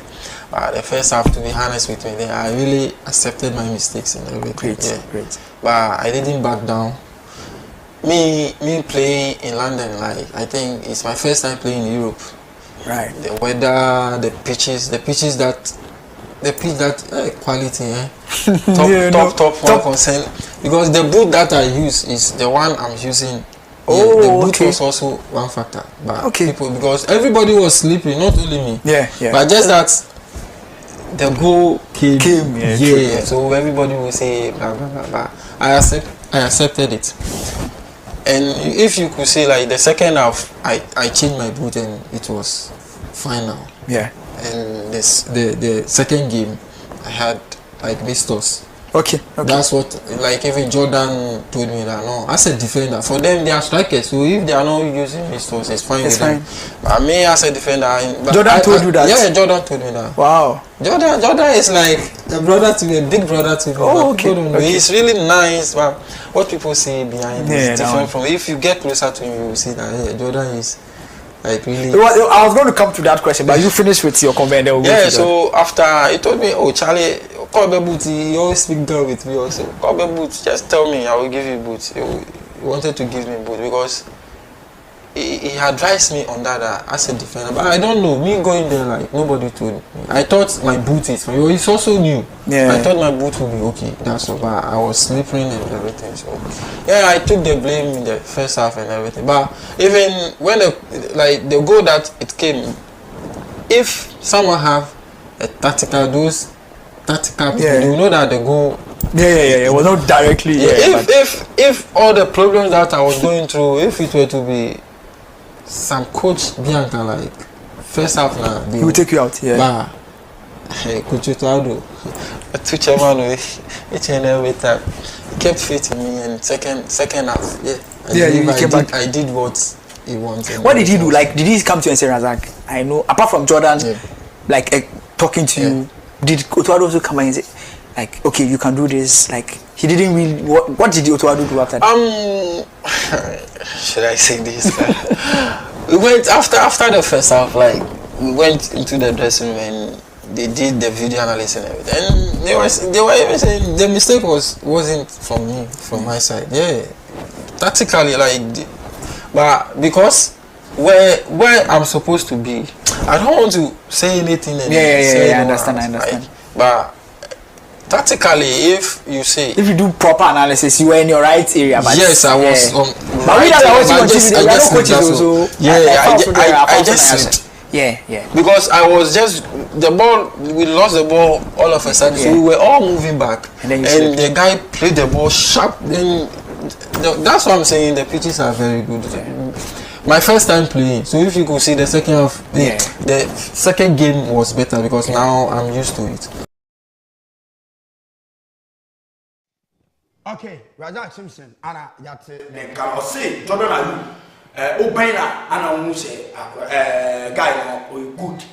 But the first half, to be honest with me, I really accepted my mistakes and everything. Great. But I didn't back down. Me playing in London, like I think it's my first time playing in Europe. Right. The weather, the pitch that quality, top concern. Because the boot that I use is the one I'm using. The boot was also one factor. But people, because everybody was sleeping, not only me. Yeah. But just that the goal came. So everybody will say blah blah blah blah. I accepted it. And if you could see, like the second half, I changed my boot and it was fine now. Yeah. And the second game, I had like blisters. Okay. That's what, like even Jordan told me that no, as a defender, for them they are strikers, so if they are not using blisters, it's fine with them. But me as a defender, Jordan told you that? Yeah, Jordan told me that. Wow. Jordan is like a brother to me, a big brother to me. Oh, okay. He's really nice, but what people say behind is different from. If you get closer to him, you will see that Jordan is like really. I was going to come to that question, but you finish with your comment. Yeah. So after he told me, oh Charlie, Kobe Boot, he always speak down with me also. Kobe Boot, just tell me, I will give you boots. He wanted to give me boot because he advised me on that as a defender. But I don't know, me going there like nobody told me. I thought my boot is fine. It's also new. Yeah. I thought my boot would be okay. That's all. But I was sleeping and everything. So yeah, I took the blame in the first half and everything. But even when the goal that it came, if someone have a tactical people, you know that the goal. Yeah. Well, not directly. If all the problems that I was going through, if it were to be some coach Bianca, like first half now, he will take you out. Yeah. But Coach Otuado, two chairman each and every time, he kept fitting me. And second half, I did what he wanted. What did he do? Like, did he come to you and say, Razak, I know, apart from Jordan, like talking to you, did Otuado also come and say, like, okay, you can do this? Like, he didn't really. What did Otuado do after that? Should I say this? We went after the first half. Like, we went into the dressing room and they did the video analysis and everything. And they were even saying the mistake wasn't from me, from my side. Yeah, tactically, like, but because where I'm supposed to be, I don't want to say anything. And I understand. Like, but tactically, if you do proper analysis, you were in your right area. But yes, I was. But we I just slipped. Yeah. Because I was just we lost the ball all of a sudden, so we were all moving back, and the guy played the ball sharp. Then that's what I'm saying. The pitches are very good. My first time playing, so if you could see the second half, the second game was better because now I'm used to it. Okay, Razak Simpson, Anna Yate, then can say, Jordan, Obina, Anna Muse, guy, or good.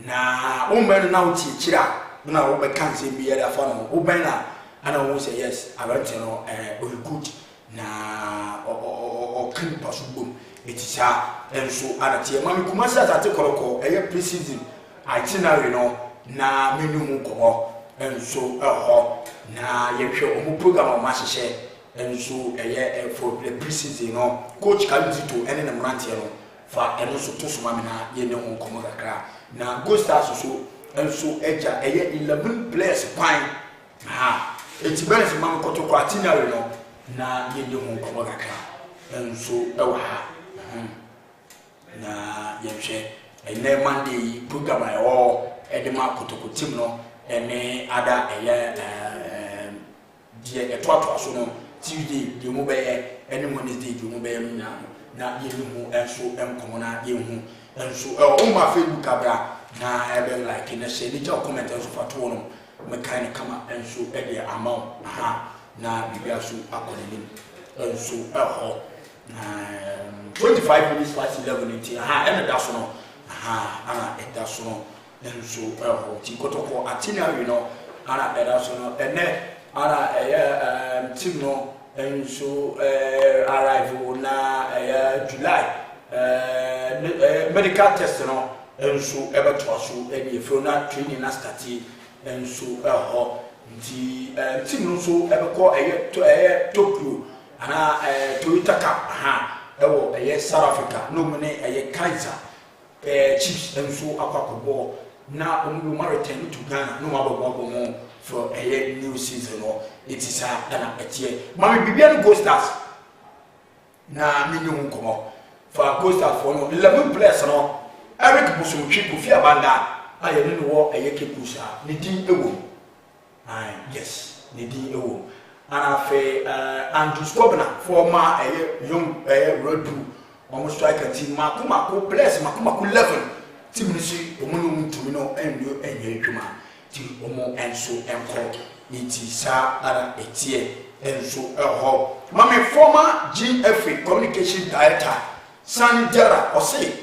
Now, woman now teacher, now we can't say be a phone, Obina, Anna Muse, yes, I want to know, or good. Now, or clean possible. It is her, and so Anna Tia, Mammy Kumasa, I take a pre-season itinerary, na minimum come. And so na yɛhwɛ ɔmo program a ɔmo ahyehyɛ nso ɛyɛ for the pre-season no coach Kaluzito ɛne ne mmeranteɛ no fa ɛno nso to so ma me na yɛne ho nkɔmmɔ kakra na Gold Stars so nso ɛgya ɛyɛ 11 players kwan eti bɛn sɛ ma me kɔtɔ kɔ itinerary no na yɛne ho nkɔmmɔ kakra nso ɛwɔ ha na yɛhwɛ ɛnɛ Monday yi program a ɛwɔ ɛde ma kɔtɔkɔ team no any other the toa so no Tuesday the mo be any Wednesday the mo be na yenu ho enso enkomo na yehu enso o ma Facebook abra na ebe like na share ni comment enso fato no me kan kama enso e de amount na bibia so akonenim enso ho 25 minutes past 11 and da so no ana e da so no enso ɛhɔ ti kotoko itinerary no ana ɛda so no ɛnɛ ana ɛyɛ team no enso arrive na ɛyɛ July medical test no enso ɛbɛto so ɛni efro na training na start enso ɛhɔ nti team no so ɛbɛkɔ ɛyɛ Tokyo ana Toyota Cup ɛwɔ ɛyɛ South Africa no mu ne ɛyɛ Kaizer Chiefs enso akwakobo na omu return to Ghana no abobabo mo for ɛyɛ new season no it is na ɛtie mami bibia no Go Stars na minnu nkomo for Go Stars for no 11 players no Eric Bosomtwi Kofi Abanda aye ne wo ɛyɛ Kepusa ne din ewo yes ne din ewo ana fe Andrew Skobna former ɛyɛ young Red Bull almost striker team makumako players makumako 11 team ni si omo ntumi no enyo enye adwuma ti omo enso enko iti sa ara etie enso eho mame former GFA communication director Sani Jara ose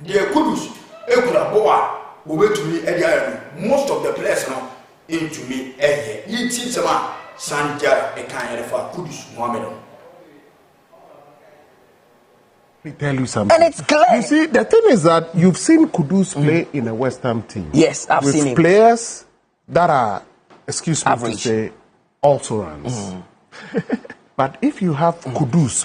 the Kudus ekura boa obetumi edi ayo most of the players no into me eye yiti sama Sani Jara e kan yere fa Kudus Mohammed. Let me tell you something. And it's clear. You see, the thing is that you've seen Kudus play in a West Ham team. Yes, I've seen him. With players that are, excuse me to say, also runs. But if you have Kudus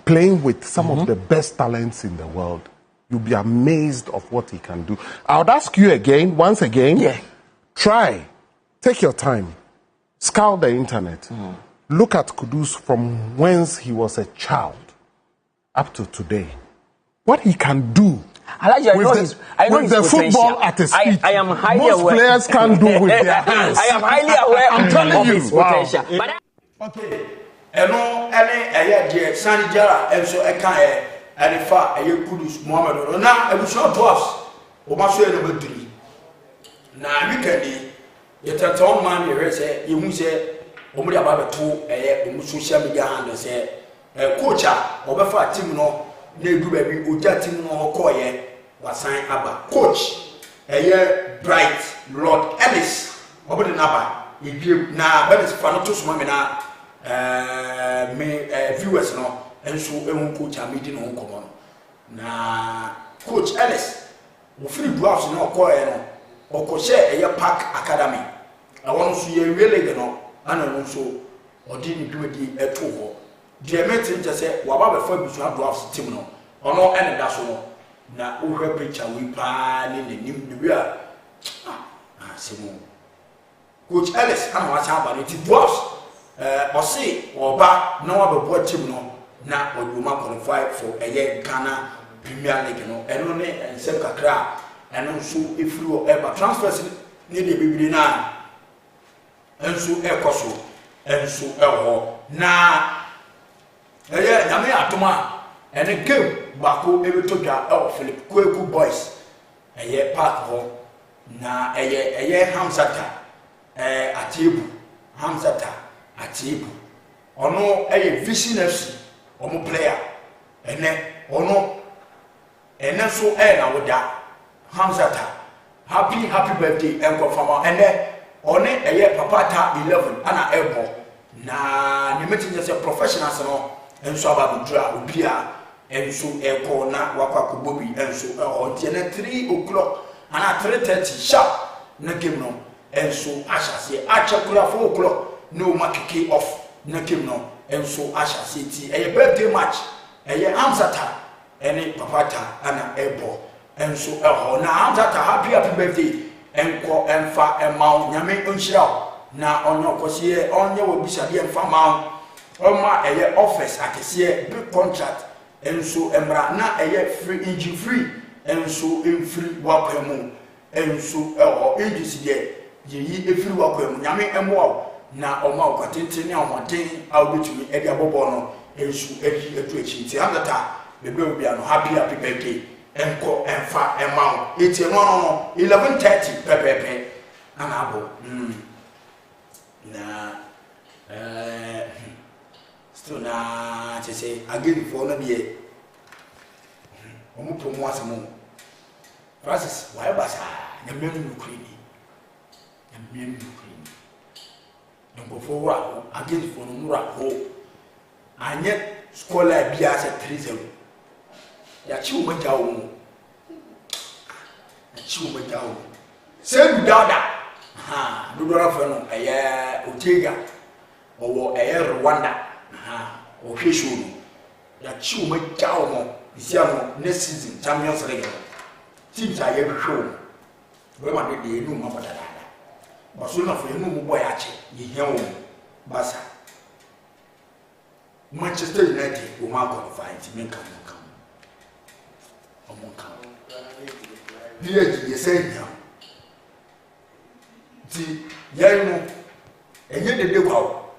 playing with some of the best talents in the world, you'll be amazed of what he can do. I would ask you once again, try, take your time, scour the internet, look at Kudus from whence he was a child up to today. What he can do with the football at his feet, I am highly most aware. players can't do with their hands. I am highly aware I'm telling of you, his potential. But okay. Eno ene eye die Sani Jara enso eka ene fa eye Kudus Mohammed na ebuso boss o ma so ene badiri na weekend yetaton man ye say yehu say omo dia ba beto eye omo social media handle say coach obefa team no na edu ba bi oja team no hokoye wasan aba coach eye Bright Lord Ellis obede na ba edwem na be fa no to so ma me na viewers no enso ehun coach amedi no nkomo no na coach Ellis wo free drafts no okoye no okose eye Park Academy awon so ye really no ana no so odi ni dwedi eto ho de metin je se wa ba be fa bisu drafts team no ono ene da so no na ohwe picture we pa ni nim ni wi a semu coach Ellis ana wa cha ba ni ti drafts Osi oba na wa bebo team no na oduma qualify for Ghana Premier League no eno ne ensem kakra eno nso efiri eba transfers ne de bibiri na enso ekoso enso eho na nyame atoma ene game bako ebetodwa Philip Kweku Boys Park ho na Hamzata Atibu Hamzata Atibu ono Vision FC omo player ene so na woda Hamzata happy birthday enko fama one Papata 11 ana ebo na ne metin say professionals no enso aba dura obia enso eko na wakwa kobobi enso ontie na 3 o'clock ana 3:30 sharp na game no enso ashase achakura 4 o'clock no makeke off na game no enso ashase ti birthday match Hamzata ene Papata ana ebo enso na Hamzata happy birthday enko enfa emaw nyame onhyira na onyo kosiye onye wobisade enfa maw oma office akesiye big contract enso emra na free injury free enso free wakwemu enso agency de yi free wakwemu nyame emwo na oma okatente ne ahoden awbetumi edi abobo no enso etu echi ti Hamzata bebe obi ano happy birthday enko enfa emaw eti no 11:30 pepepe ana abo na still na say again for no be omo promo asemo Francis why basa na menu Ukraine na menu Ukraine no for wa against for no ra ho anye scholar bia se 3-0 ya chi o maja wo chi o maja wo se dada ha do do ra fa no eye Otega owo eye Rwanda ha o hwehwo no ya chi o maja wo isia no next season Champions League teams are here show we want the new mama dada but so na for new boy ache ye here wo basa Manchester United will not qualify to make come. Here you say now. See, you know, and yet the day wow.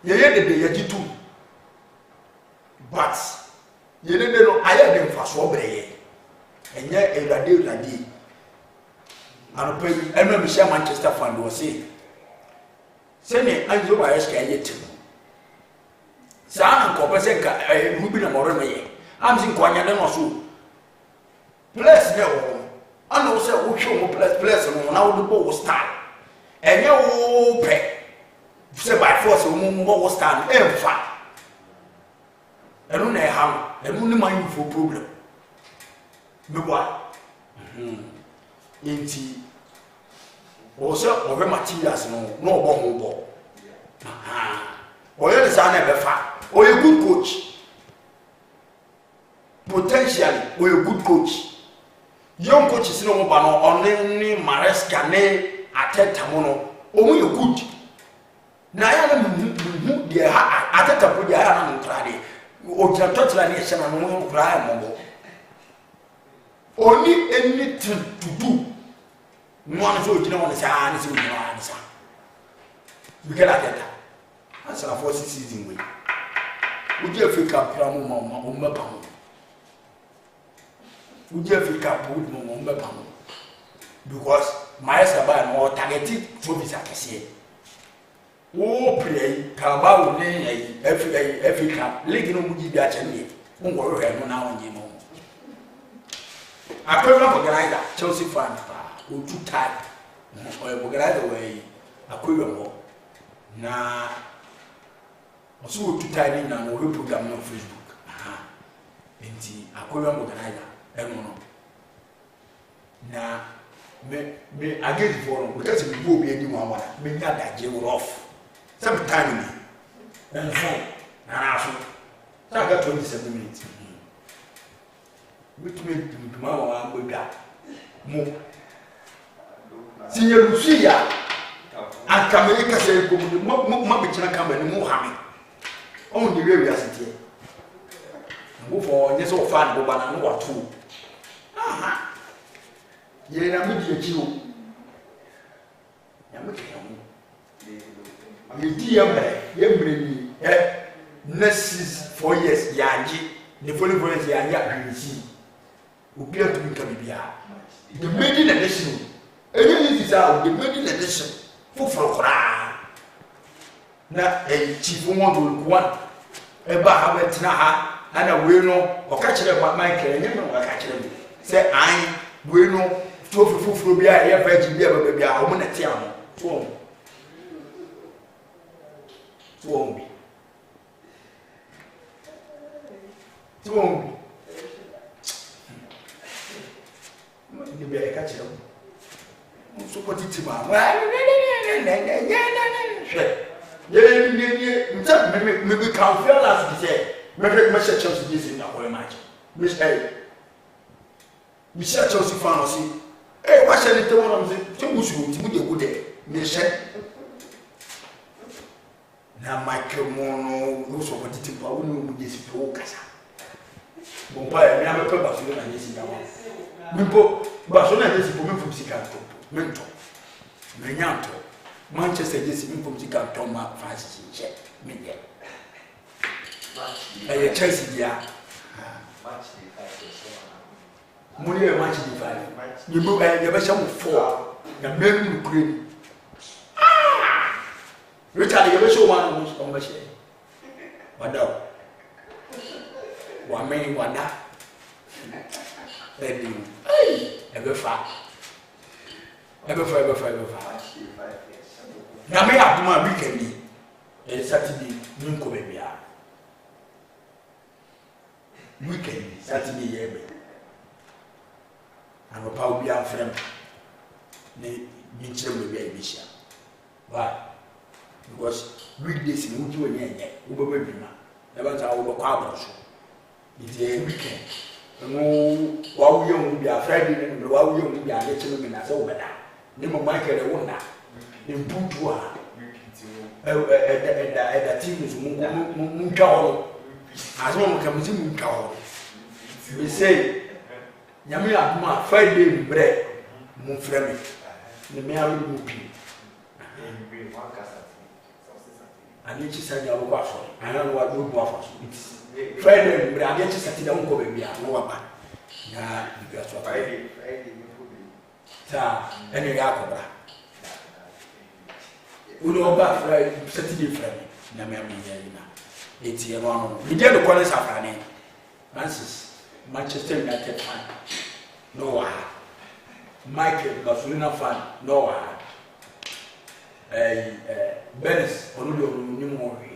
You hear the day you do. But you know, I have them for so brave. And yet a day. And I remember Manchester fan was saying, send me Angelo Bayeska yet. Sana ko pese ka rubi na more me am sin kwanya de no so place ne wo ana wo se wo hwe wo place no na wo do wo star enye wo pe se by force wo mo wo star e mfa enu na e ha enu ni man for problem me boy enti wo se wo be materials no no bo ho bo oye sana be fa. Or a good coach. Potentially, or a good coach. Young coaches no more only Maresca ne Ateta mono. Oh, you good. Now I am the Ateta put the iron on Friday. Or can touch la nation and no cry. Only anything to do. No one is going to say, you cannot get that. That's a 4 season way. Would you Africa Pramu Mapam? Would you Africa put Mapam? Because my Saban or targeted trophies, I can say. Oh, play Cabao, every cup, Legion would be at me. Won't worry, I know now and you know. I couldn't organize that Chelsea fan who too tight or organize away. I couldn't go. Nah. So to tie in and we program on Facebook. Enti akoya organizer eno no. Na me again for because we go be any one me nya da je rough. Sometime ni. And so na so. So got 27 minutes. Which means to mama go da. Mo. Sinye Lucia. Akamerika say go mo be china kamani mo ha me. On the way we are sitting. Move for this old fan, go banana or two. Aha. Ye na media chill. You dear, you next 4 years, Yaji, the following 4 years, Yaji, who appear to be Camibia. The maiden edition. Any is out, the maiden edition. For Cora. Na a chief woman one. Eba have na ha ana we no o ka kire kwa Michael nyem no ka kire me say an we no to fufuru bia ye fa ji bia ba bia o mo na tia mo to ni bia ka kire mo so ko titi ma me can feel as he said, me Chelsea this in that match. Miss A. Me Chelsea fan see. Eh, what shall it tell one of them? To be good day. Me said. Now Michael Mono, those of what it power no this focus. Bompire, me have a Barcelona and this in that one. Mimpo, Barcelona is for me from Sicanto, Mentor, Menyanto. Manchester is from Sicanto, Francis, me there. I Chelsea, yeah. Money a match in 5. You move and never show 4. The men Ukraine. Richard, you ever show one of those conversations? What now? 1 million, 1 that. ready. Hey, ever far. Now me have my weekend. It's Saturday, Nunco baby. Weekend, Saturday, yeah. And we'll probably be our friend. They will be a mission. Why? Because weekdays in which we are over baby. Never tell our carbons. It's a weekend. No, while we will be a Friday, and while we will be a little in as over that. Nemo Michael, a wonder. In Boudoir. At the team is Munkaw. As one comes in Munkaw. We say, Yamila, my Friday bread, Munfremi. The mayor will be. I need to send your waffle. I don't know what good waffles. It's Friday, but I get to set it down. Go baby, no one. Yeah, you got what Friday. And you got we know about Friday, Saturday, Friday. It's your one. We get the corners of our name. Manchester United fan. No, Michael Gasolina fan. No, Benes, Onumore,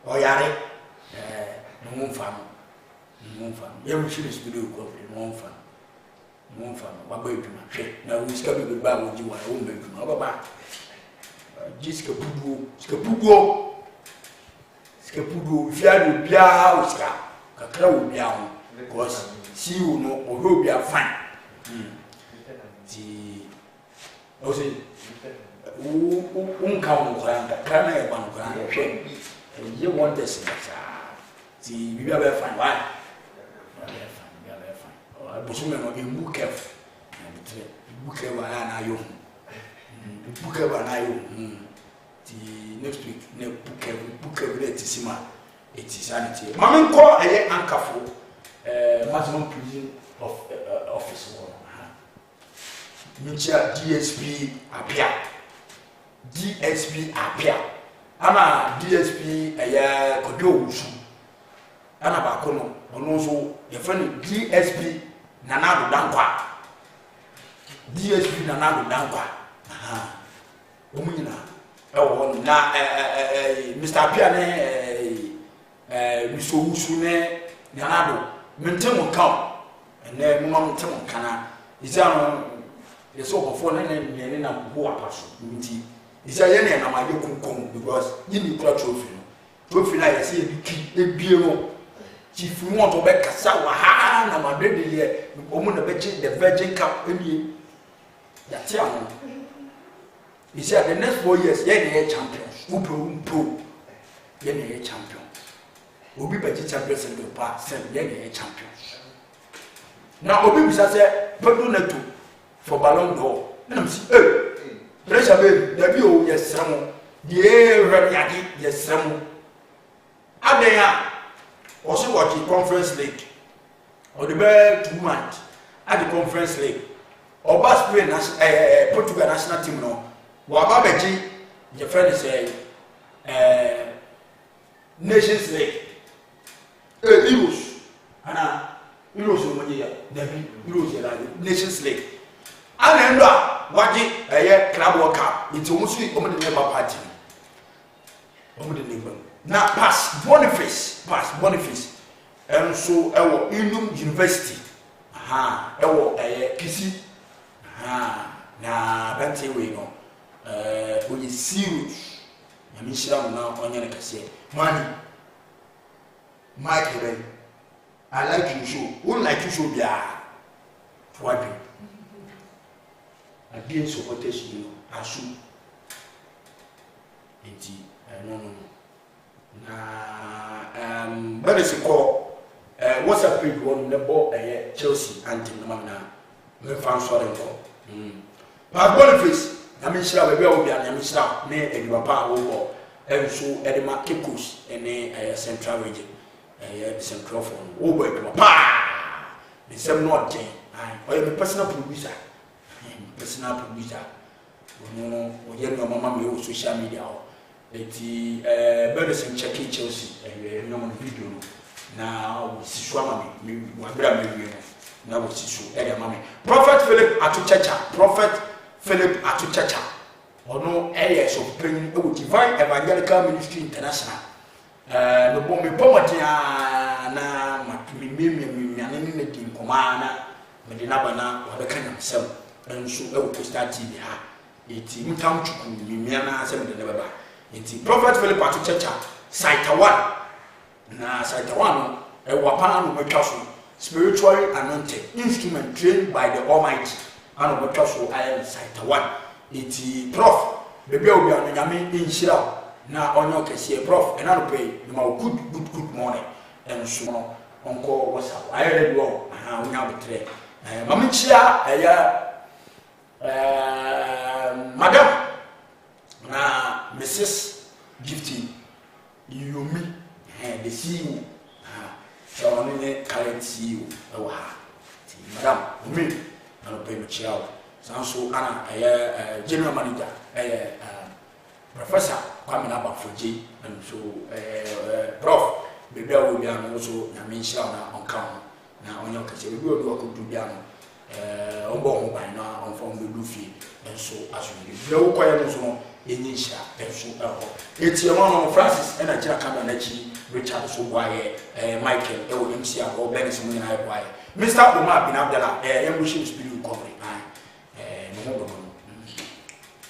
Oyare, no fan. Every ship is below one fan. One fan, what baby, now we scabby goodbye with you, I won't make you know about Jiska Pugo, Scapugo, if you had to be out, Kakra will be out, because see you know, or will be a fine. The say, count the Kana one grand, and you want this. See, we are fine. Why? Bosumen will be book careful. Book na yo. Book na yo. The next week, ne book every sima. It is sanity. Mamin ko aye ankafo maximum prison of office one. Mincha DSP apia. DSP apia. Ama DSP aye kodo wusu. Ana ba kono ono so ye friend DSP Nanado Dankwa. DSP Nanado Dankwa. Omuna. Na Mr. Piane Mr. Usune Nanado. Mentemo count. And then Mum Temon Kana. Is there the so for and na Boa Pass. Is there any and my young because you need trophy. Trophy like I say, a beer. If you want to make a sour hand, I'm already here. Woman, the Virgin Cup, that's young. He said the next 4 years, yeah, champions. Who pro, yeah, champion. We'll be better champions in the past, yeah, champions. Now, Obi said, Pedro for Ballon d'Or. Let me see, pressure, baby, the view, yes, some, yeah, yes, some. Abea. Also watch the Conference League or the best 2 months at the Conference League or best play Portugal national team no Wababeji your friend say Nations League Euros and Euros Nations League and then watching a Club World Cup it's almost the member party now pass Boniface, and so our Indum University, Kisi, na Bante we no, we is serious. Yamisha now on your say, money, Mike, I like you show, won't like you show be a wiping. Against supportation, you are so. No. But it's a call. What's a big one? The ball, Chelsea and Timana. Me fan sorry for. But Boniface, I mean, shall be able to be an Amisha, near a Grapa over, and so Edema Kipus, and a central region, a central phone, over Grapa. The same not thing. I am a personal producer. No, we have no mamma social media. It's Berlin checking Chelsea, and no video. na wosi so ama me wabra me wie na wosi so e de ama me Prophet Philip Atuchacha ono eye so prin e Divine Evangelical Ministry International no bo me pomodia na matumi me ne din koma na me de na bana wabeka nyamsem enso e wo Star TV ha eti mtam chuku me na asem de ne baba eti Prophet Philip Atuchacha site 1 na site 1 e wapana no betwa so spiritually anointed instrument trained by the Almighty and betwa so I am site 1 eti prof bebe obi anu nyame inhira na onyo kese prof e na no pay ma good morning enso no onko wasa ayere do aha onya betre mamichia eya madam na Mrs. Gifty Yomi the CEO so ne current CEO ewa madam me na pay me chia sanso ana general manager Professor Kwame Nabafoji and so prof bebe wo bia no so na me nhyira na onka na onyo ka che bebe wo do ko du bia no ombo ho ban na onfo mbe du fie enso aso ni bia wo kwaya no so enyi nhyira enso eho eti e no Francis na kira kamera na chi Richard so boaye Michael e wo MC a ko ben so nyina e boaye Mr. Omar bin Abdallah embushi spirit recovery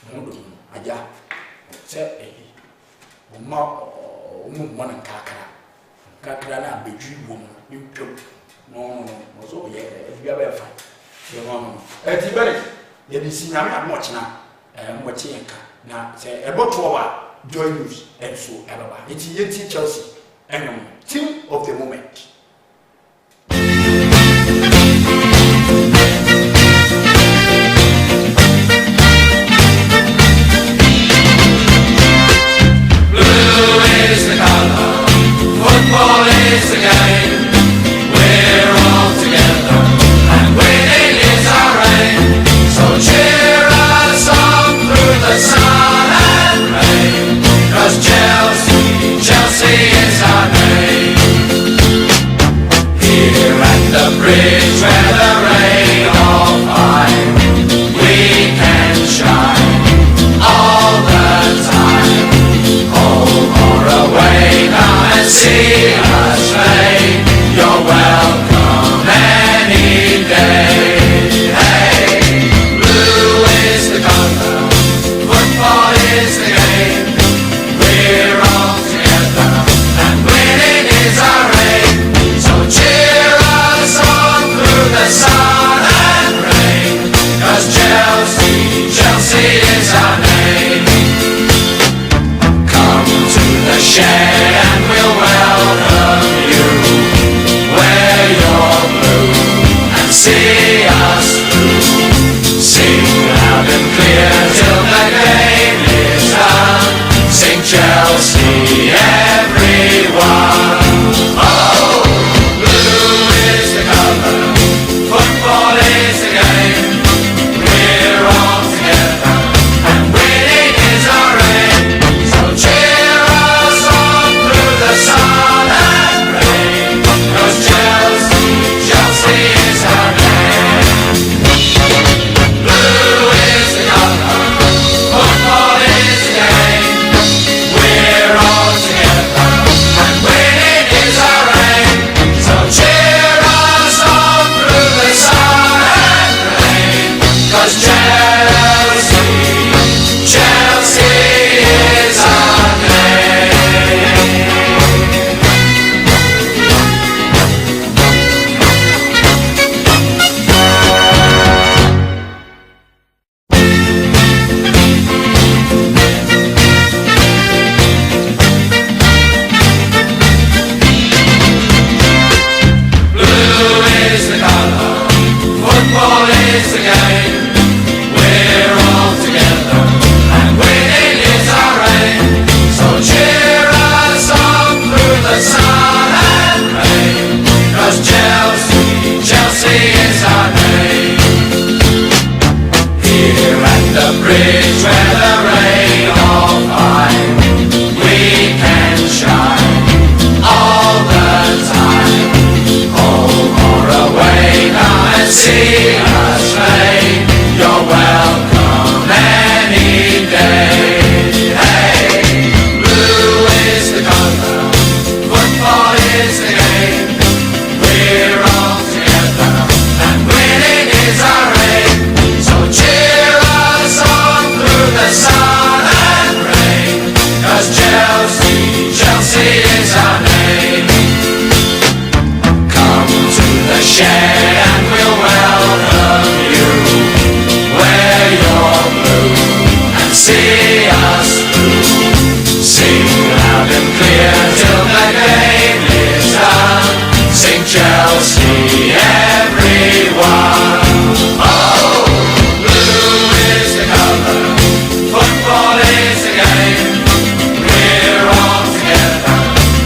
no aja se oma mana kakra na bedwi wo no ntwam no so ye bia ba fa ye no ti bere ye di sinyame amochina mbochi enka na se eboto wa join news enso ebaba eti yeti Chelsea enyom team of the moment. Football is the game, we're all together, and winning is our aim. So cheer us on through the sun and rain, 'cause Chelsea is our name. Here at the bridge where the rain all fine, we can shine all the time. Home or away, come and see us play. You're welcome any day. Hey, blue is the color, football is the game. We're all together, and winning is our aim. So cheer us on through the sun and rain, 'cause Chelsea is our name. The shed and we'll welcome you. Wear your blue and see us through. Sing loud and clear till the game is done. Sing Chelsea, everyone. Oh, blue is the color, football is the game. We're all together, and winning is our aim. So cheer the sun and rain, 'cause Chelsea is our name. Blue is the color, football is the game. We're all together. loud and clear till the game is done. Sing Chelsea, everyone. Oh, blue is the colour, football is the game. We're all together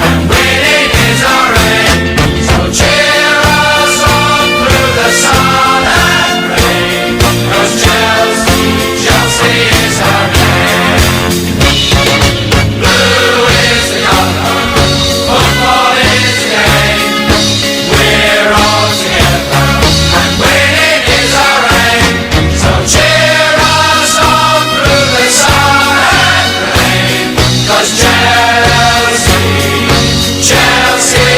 and winning is our aim. So cheer us on through the sun and rain, 'cause Chelsea, Chelsea is our name. Blue is the colour, football is the game. We're all together and winning is our aim. So cheer us on through the sun and rain, 'cause Chelsea, Chelsea